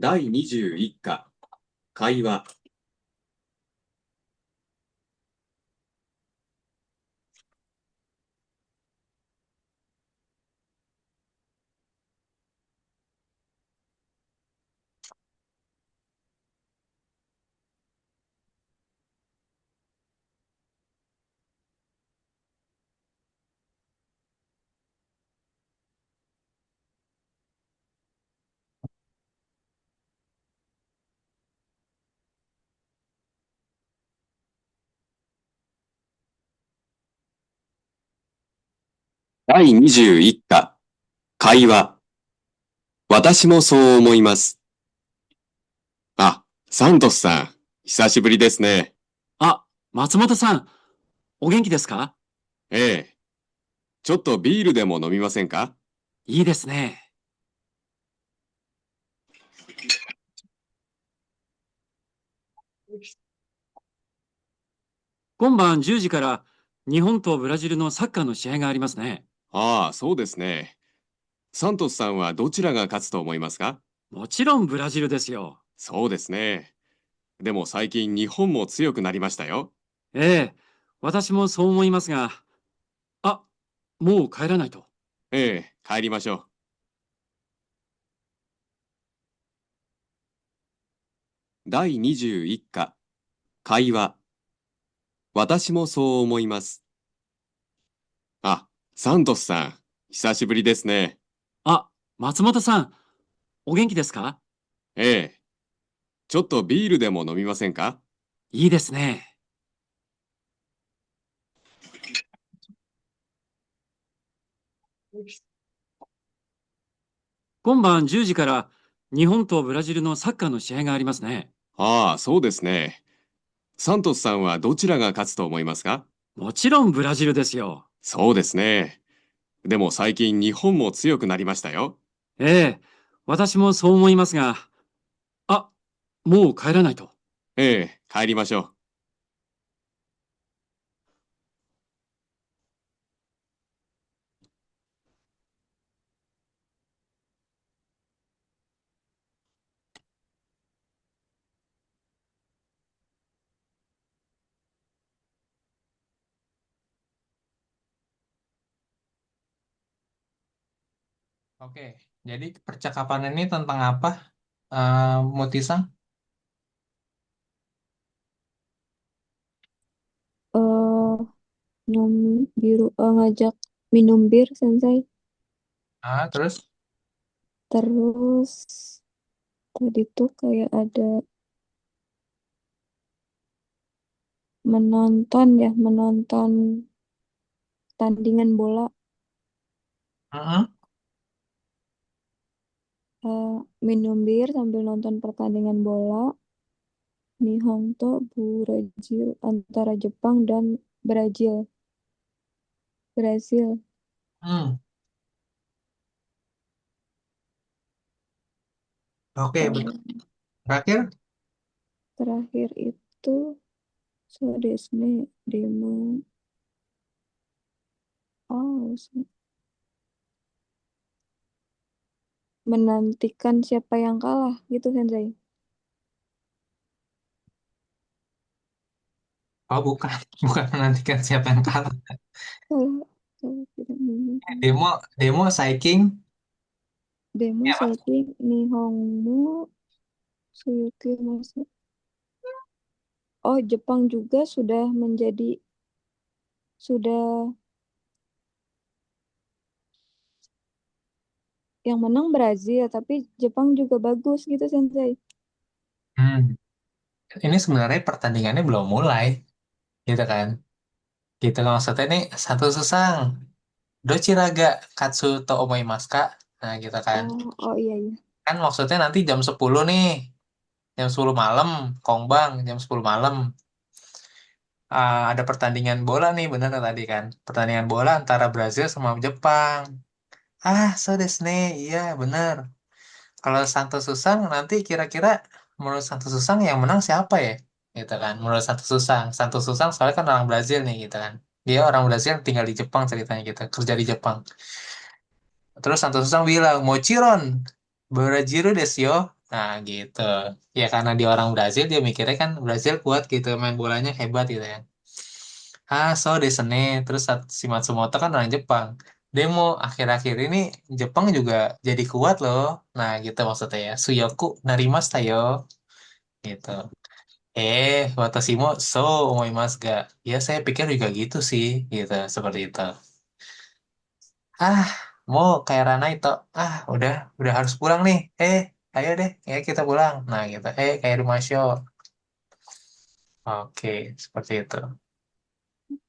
[SPEAKER 5] 第21課、会話。第21課、会話。私もそう思います。あ、サントスさん、久しぶりですね。
[SPEAKER 6] あ、松本さん、お元気ですか？
[SPEAKER 5] ええ。ちょっとビールでも飲みませんか？
[SPEAKER 6] いいですね。今晩10時から日本とブラジルのサッカーの試合がありますね。
[SPEAKER 5] ああ、そうですね。サントスさんはどちらが勝つと思いますか？
[SPEAKER 6] もちろんブラジルですよ。
[SPEAKER 5] そうですね。でも最近日本も強くなりましたよ。
[SPEAKER 6] ええ、私もそう思いますが、あ、もう帰らないと。
[SPEAKER 5] ええ、帰りましょう。第21課、会話。私もそう思います。あ、サントスさん、久しぶりですね。
[SPEAKER 6] あ、松本さん、お元気ですか？
[SPEAKER 5] ええ。ちょっとビールでも飲みませんか？
[SPEAKER 6] いいですね。今晩10時から日本とブラジルのサッカーの試合がありますね。
[SPEAKER 5] ああ、そうですね。サントスさんはどちらが勝つと思いますか？
[SPEAKER 6] もちろんブラジルですよ。
[SPEAKER 5] そうですね。でも最近日本も強くなりましたよ。
[SPEAKER 6] ええ、私もそう思いますが、あ、もう帰らないと。
[SPEAKER 5] ええ、帰りましょう。
[SPEAKER 1] Oke, jadi percakapan ini tentang apa, Mutisang?
[SPEAKER 3] Eh, nom biru ngajak minum bir, Sensei.
[SPEAKER 1] Terus?
[SPEAKER 3] Terus tadi tuh kayak ada menonton tandingan bola,
[SPEAKER 1] Mm-mm.
[SPEAKER 3] minum bir sambil nonton pertandingan bola. Nihonto Burajil antara Jepang dan Brazil. Brasil.
[SPEAKER 1] Hmm. Oke, betul.
[SPEAKER 3] Eh,
[SPEAKER 1] Terakhir?
[SPEAKER 3] terakhir itu so desne demo oh menantikan siapa yang kalah gitu Sensei.
[SPEAKER 1] Oh, bukan. Bukan menantikan siapa yang kalah.
[SPEAKER 3] Kalau kalau tidak mungkin.
[SPEAKER 1] Demo, demo Saiking.
[SPEAKER 3] Demo
[SPEAKER 1] Ya, Pak.
[SPEAKER 3] saking Nihongo Suyuki Masa. Oh, Jepang juga sudah yang menang Brazil, tapi Jepang juga bagus gitu Sensei.
[SPEAKER 1] Hmm. Ini sebenarnya pertandingannya belum mulai, gitu kan? Gitu kan maksudnya nih satu susang. Dochiraga Katsu to omoimasu ka? Nah, gitu kan.
[SPEAKER 3] Oh iya iya.
[SPEAKER 1] Kan maksudnya nanti jam 10 nih. Jam 10 malam, Kongbang, jam 10 malam. Ada pertandingan bola nih, bener tadi kan. Pertandingan bola antara Brazil sama Jepang. So desu ne. Iya, bener. Kalau Santos Susang nanti kira-kira menurut Santos Susang yang menang siapa ya? Gitu kan. Menurut Santos Susang. Santos Susang soalnya kan orang Brazil nih gitu kan. Dia orang Brazil tinggal di Jepang ceritanya gitu. Kerja di Jepang. Terus Santos Susang bilang, Mochiron, Brazil desu yo. Nah gitu. Ya karena dia orang Brazil, dia mikirnya kan Brazil kuat gitu. Main bolanya hebat gitu ya. So desu ne. Terus si Matsumoto kan orang Jepang. Demo akhir-akhir ini Jepang juga jadi kuat loh. Nah gitu maksudnya ya. Suyoku narimashita yo. Gitu. Watashi mo so omoimasu ga. Ya saya pikir juga gitu sih. Gitu. Seperti itu. Ah, mau kayak Rana itu. Udah harus pulang nih. Ayo deh. Ya kita pulang. Nah gitu. Kayak rumah show. Oke. Seperti itu.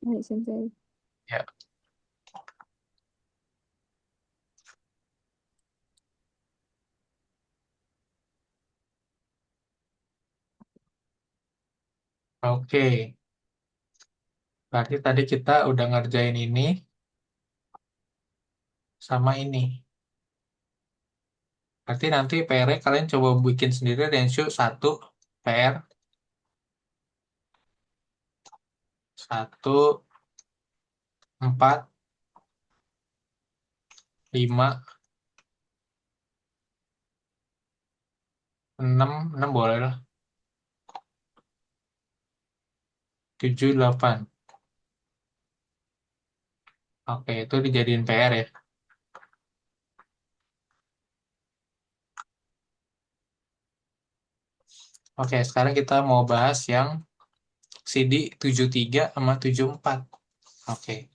[SPEAKER 3] Baik Sensei.
[SPEAKER 1] Ya. Oke. Berarti tadi kita udah ngerjain ini sama ini. Berarti nanti PR-nya kalian coba bikin sendiri Renshu satu PR satu 4 5 6 boleh lah 7 8. Oke, itu dijadiin PR ya. Oke, sekarang kita mau bahas yang CD 73 sama 74. Oke.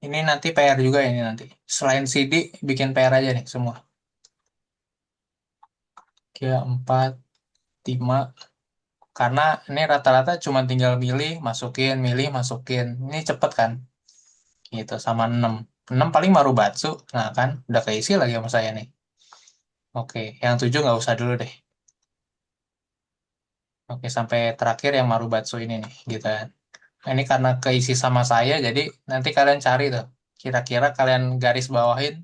[SPEAKER 1] Ini nanti PR juga ini nanti. Selain CD, bikin PR aja nih semua. Oke, 4, 5. Karena ini rata-rata cuma tinggal milih, masukin. Ini cepet kan? Gitu, sama 6. 6 paling Marubatsu. Nah kan, udah keisi lagi sama saya nih. Oke, yang 7 nggak usah dulu deh. Oke, sampai terakhir yang Marubatsu ini nih, gitu kan. Nah, ini karena keisi sama saya, jadi nanti kalian cari tuh. Kira-kira kalian garis bawahin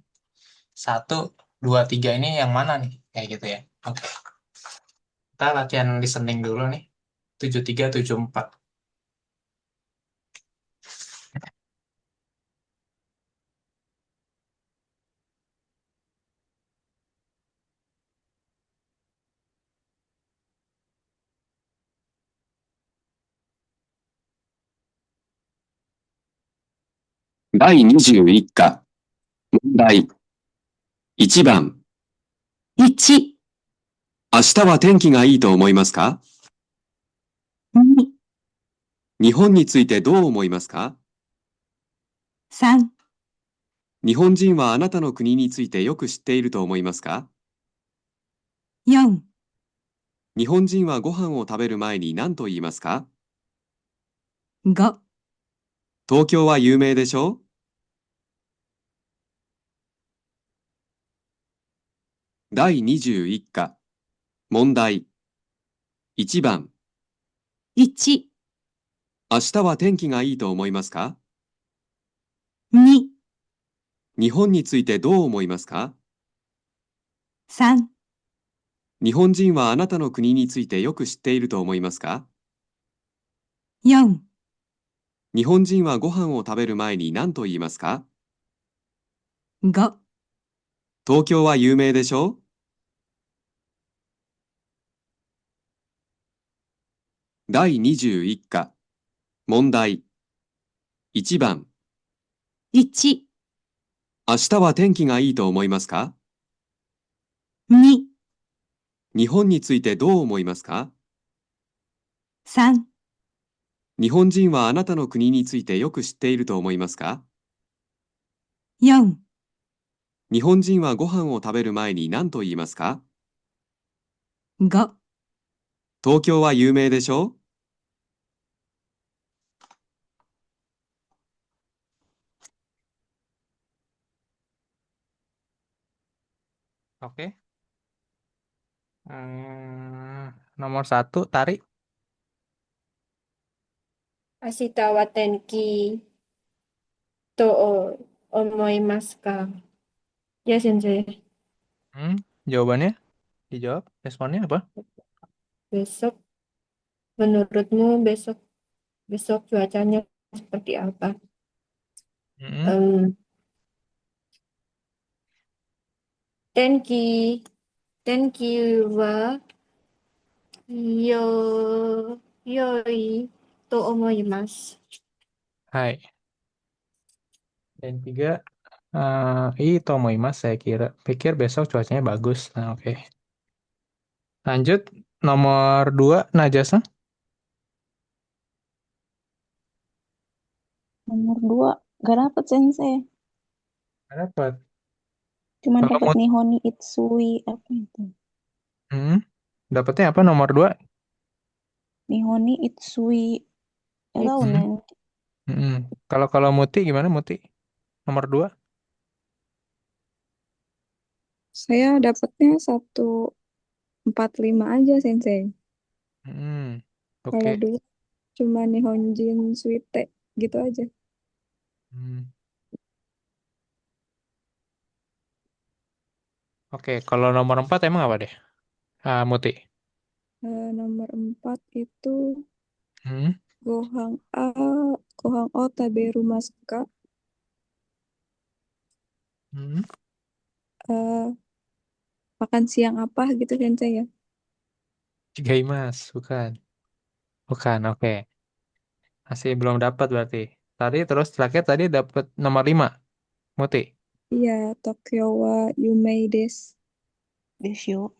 [SPEAKER 1] 1, 2, 3 ini yang mana nih? Kayak gitu ya. Oke, kita latihan listening dulu nih. 73, 74.
[SPEAKER 5] 第21課、問題。1番、
[SPEAKER 7] 1、
[SPEAKER 5] 明日は天気がいいと思いますか？2、日本についてどう思いますか？3、日本人はあなたの国についてよく知っていると思いますか？4、日本人はご飯を食べる前に何と言いますか？5、東京は有名でしょう？第21課、問題。1番、
[SPEAKER 7] 1、
[SPEAKER 5] 明日は天気がいいと思いますか？
[SPEAKER 7] 2、
[SPEAKER 5] 日本についてどう思いますか？
[SPEAKER 7] 3、
[SPEAKER 5] 日本人はあなたの国についてよく知っていると思いますか？
[SPEAKER 7] 4、
[SPEAKER 5] 日本人はご飯を食べる前に何と言いますか？
[SPEAKER 7] 5、
[SPEAKER 5] 東京は有名でしょう？第21課、問題。1番、
[SPEAKER 7] 1、
[SPEAKER 5] 明日は天気がいいと思いますか？
[SPEAKER 7] 2、
[SPEAKER 5] 日本についてどう思いますか？
[SPEAKER 7] 3、
[SPEAKER 5] 日本人はあなたの国についてよく知っていると思いますか？
[SPEAKER 7] 4、
[SPEAKER 5] 日本人はご飯を食べる前に何と言いますか？
[SPEAKER 7] 5。
[SPEAKER 5] 東京は有名でしょう？Oke.
[SPEAKER 1] Nomor 1, tarik.
[SPEAKER 3] 明日は天気と思いますか? Ya, Sensei.
[SPEAKER 1] Jawabannya? Dijawab. Responnya apa?
[SPEAKER 3] Besok, menurutmu besok cuacanya seperti apa?
[SPEAKER 1] Mm-mm.
[SPEAKER 3] Tenki wa yoi to omoimasu.
[SPEAKER 1] Hai. Dan 3, itu Moimas saya pikir besok cuacanya bagus. Nah, oke. Lanjut, nomor 2, Najasa.
[SPEAKER 2] Nomor 2, gak dapet Sensei.
[SPEAKER 1] Nggak dapat.
[SPEAKER 2] Cuma
[SPEAKER 1] Kalau
[SPEAKER 2] dapat
[SPEAKER 1] mau,
[SPEAKER 2] Nihoni Itsui, apa itu?
[SPEAKER 1] dapatnya apa nomor 2?
[SPEAKER 2] Nihoni Itsui. Ya tahu
[SPEAKER 1] Hmm.
[SPEAKER 2] Nen.
[SPEAKER 1] Kalau Muti gimana Muti? Nomor 2?
[SPEAKER 8] Saya dapatnya 145 aja, Sensei. Kalau
[SPEAKER 1] Oke.
[SPEAKER 8] dulu cuma Nihonjin Suite gitu aja.
[SPEAKER 1] Oke, kalau nomor 4 emang apa deh? Muti.
[SPEAKER 8] Nomor 4 itu
[SPEAKER 1] Hmm.
[SPEAKER 8] Gohang o Taberu Masuka. Makan siang apa gitu, Sensei ya?
[SPEAKER 1] Gaimas, bukan. Bukan, oke. Masih belum dapat berarti. Tadi terus terakhir tadi dapat nomor 5. Muti.
[SPEAKER 8] Iya, Tokyo wa Yumei desu.
[SPEAKER 2] Desyo.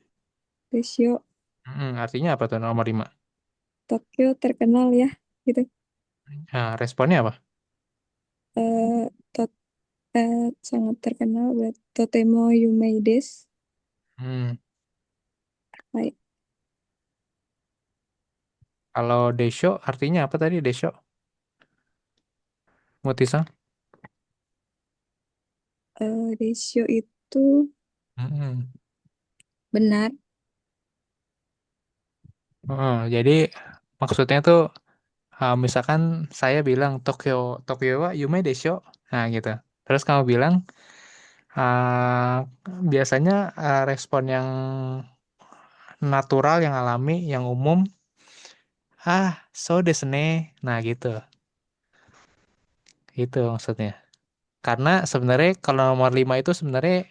[SPEAKER 8] Desyo.
[SPEAKER 1] Artinya apa tuh nomor 5?
[SPEAKER 8] Tokyo terkenal ya, gitu.
[SPEAKER 1] Responnya apa?
[SPEAKER 8] sangat terkenal buat Totemo Yumeides.
[SPEAKER 1] Hmm.
[SPEAKER 8] Baik.
[SPEAKER 1] Kalau desho artinya apa tadi desho? Mutisa?
[SPEAKER 8] Desyo itu
[SPEAKER 1] Mm-mm.
[SPEAKER 8] benar.
[SPEAKER 1] Oh, jadi maksudnya tuh misalkan saya bilang Tokyo Tokyo wa yume desho. Nah, gitu. Terus kamu bilang biasanya respon yang natural, yang alami, yang umum, so desu ne. Nah, gitu. Itu maksudnya. Karena sebenarnya kalau nomor 5 itu sebenarnya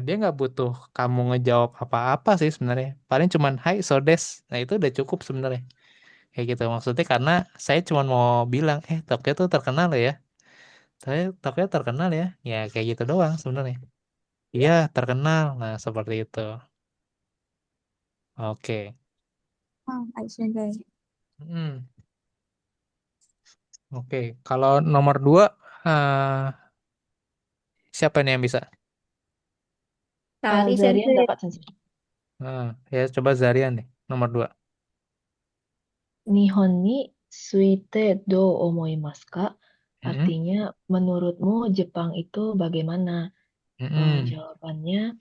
[SPEAKER 1] dia nggak butuh kamu ngejawab apa-apa sih sebenarnya. Paling cuman hai so des. Nah, itu udah cukup sebenarnya. Kayak gitu maksudnya karena saya cuma mau bilang Tokyo tuh terkenal loh ya. Tokyo terkenal ya. Ya kayak gitu doang sebenarnya. Iya, terkenal. Nah, seperti itu. Oke.
[SPEAKER 8] Sensei.
[SPEAKER 1] Hmm, oke. Kalau nomor 2 siapa nih yang bisa?
[SPEAKER 3] Tari
[SPEAKER 4] Zarian
[SPEAKER 3] Sensei.
[SPEAKER 4] dapat sensei.
[SPEAKER 1] Ya coba Zarian deh. Nomor 2.
[SPEAKER 4] Nihon ni suite do omoimasu ka?
[SPEAKER 1] Mm-mm.
[SPEAKER 4] Artinya, menurutmu Jepang itu bagaimana?
[SPEAKER 1] Mm-mm.
[SPEAKER 4] Jawabannya,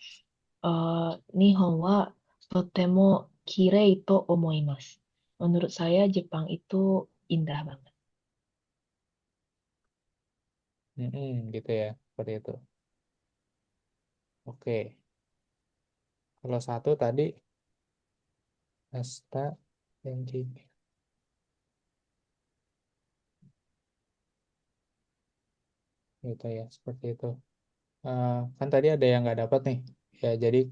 [SPEAKER 4] Nihon wa totemo kirei to omoimasu. Menurut saya Jepang itu indah banget.
[SPEAKER 1] Mm-mm, gitu ya. Seperti itu. Oke. Kalau satu tadi Asta Genji. Gitu ya. Seperti itu. Kan tadi ada yang nggak dapat nih. Ya jadi,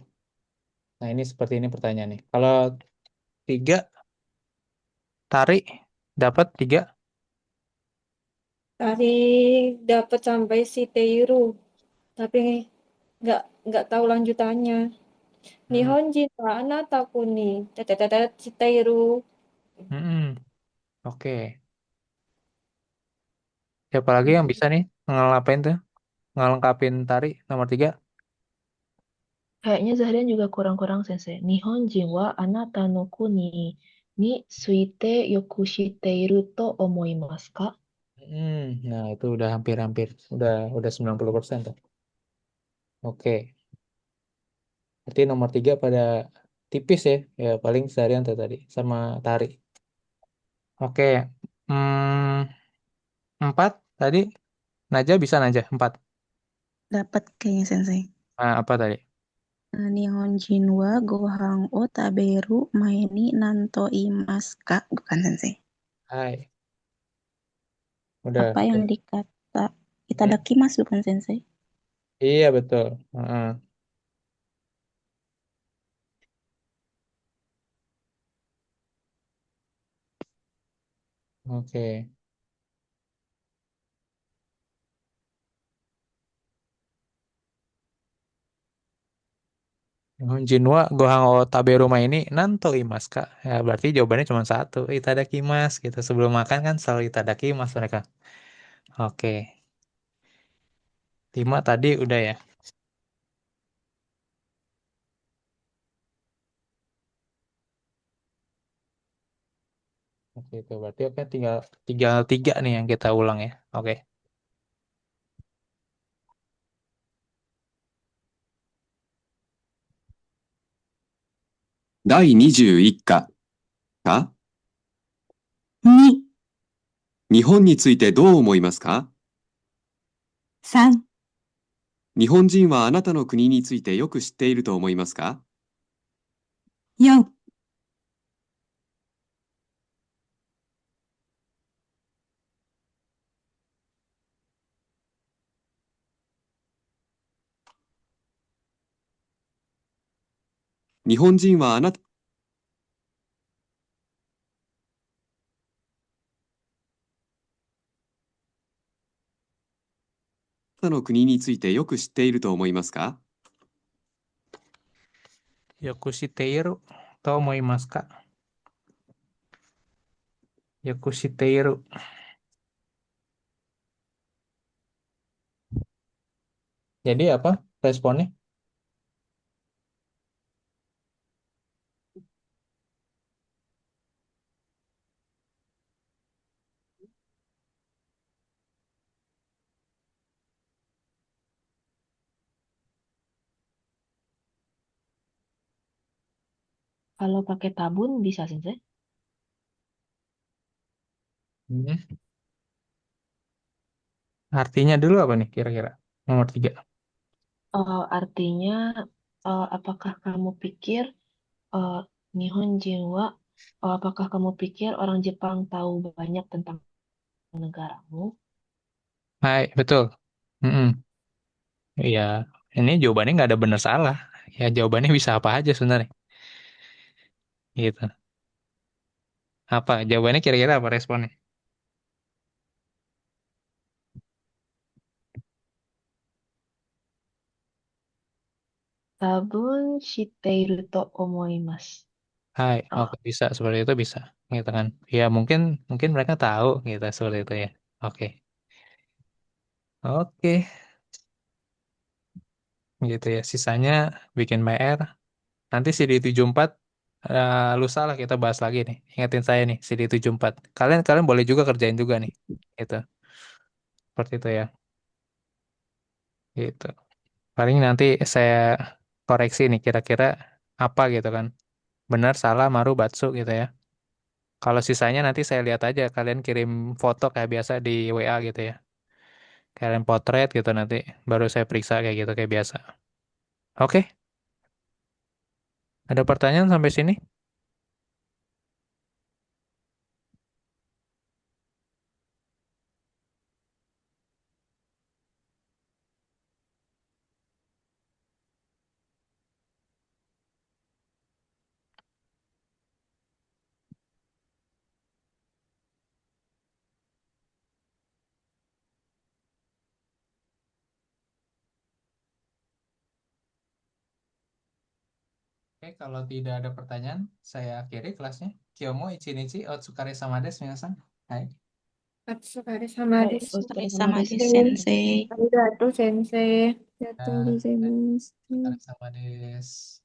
[SPEAKER 1] nah ini seperti ini pertanyaan nih. Kalau 3 tarik dapat 3.
[SPEAKER 3] Tari dapat sampai si Teiru, tapi nggak nggak tahu lanjutannya.
[SPEAKER 1] Hmm.
[SPEAKER 3] Nihonjin wa anataku ni tetetetet si Teiru.
[SPEAKER 1] Mm-mm. Oke. Siapa lagi yang bisa nih ngelengkapin tuh? Ngelengkapin tari nomor 3?
[SPEAKER 4] Kayaknya Zahrian juga kurang-kurang sensei. Nihonjin wa anata no kuni ni suite yokushiteiru to omoimasu ka?
[SPEAKER 1] Nah itu udah hampir-hampir. Udah 90% tuh. Oke. Berarti nomor 3 pada tipis ya. Ya paling seharian tuh tadi. Sama tari. Oke. 4 tadi. Naja bisa Naja. 4.
[SPEAKER 2] Dapat kayaknya Sensei.
[SPEAKER 1] Nah, apa tadi?
[SPEAKER 2] Nihonjin wa gohan o taberu mae ni nanto imasu ka? Bukan Sensei.
[SPEAKER 1] Hai. Udah.
[SPEAKER 2] Apa yang dikata itadakimasu bukan Sensei?
[SPEAKER 1] Iya betul. Heeh. Oke. Jinwa Gohang o Taberu ma ini nanto imas kak. Ya berarti jawabannya cuma satu. Itadakimasu gitu. Sebelum makan kan selalu itadakimasu mereka. Oke. 5 tadi udah ya. Oke itu berarti oke tinggal tinggal 3 nih yang kita ulang ya. Oke.
[SPEAKER 5] 第21課か
[SPEAKER 7] 2、
[SPEAKER 5] 日本についてどう思いますか
[SPEAKER 7] 3、
[SPEAKER 5] 日本人はあなたの国についてよく知っていると思いますか
[SPEAKER 7] 4、
[SPEAKER 5] 日本人はあなたの国についてよく知っていると思いますか
[SPEAKER 1] Yokushiteiru to moimasu kak. Yokushiteiru. Jadi apa responnya?
[SPEAKER 4] Kalau pakai tabun bisa sensei.
[SPEAKER 1] Hmm. Artinya dulu apa nih kira-kira? Nomor 3.
[SPEAKER 4] Artinya, apakah kamu pikir eh, Nihonjin wa, apakah kamu pikir orang Jepang tahu banyak tentang negaramu?
[SPEAKER 1] Hai, betul. Mm-mm. Iya, ini jawabannya nggak ada benar salah. Ya jawabannya bisa apa aja sebenarnya. Gitu. Apa jawabannya kira-kira apa responnya?
[SPEAKER 4] Tabun shiteiru to omoimasu.
[SPEAKER 1] Hai,
[SPEAKER 4] Oh,
[SPEAKER 1] oke bisa seperti itu bisa. Gitu kan. Ya mungkin mungkin mereka tahu gitu seperti itu ya. Oke. Oke, gitu ya. Sisanya bikin PR. Nanti CD74 lusa lah kita bahas lagi nih. Ingatin saya nih CD74. Kalian kalian boleh juga kerjain juga nih. Gitu. Seperti itu ya. Gitu. Paling nanti saya koreksi nih kira-kira apa gitu kan. Benar, salah, maru, batsu gitu ya. Kalau sisanya nanti saya lihat aja. Kalian kirim foto kayak biasa di WA gitu ya. Kalian potret gitu nanti. Baru saya periksa kayak gitu kayak biasa. Oke, ada pertanyaan sampai sini? Oke, kalau tidak ada pertanyaan, saya akhiri kelasnya. Kyomo ichinichi otsukare sama desu, minasan. Hai.
[SPEAKER 3] Otsukare-sama
[SPEAKER 4] baik,
[SPEAKER 3] desu.
[SPEAKER 4] Ustaz
[SPEAKER 2] Sama
[SPEAKER 4] Mades.
[SPEAKER 2] desu, sensei.
[SPEAKER 3] Arigatou, Sensei.
[SPEAKER 8] Jatuh
[SPEAKER 1] Dah,
[SPEAKER 8] gozaimasu.
[SPEAKER 1] otsukare sama desu.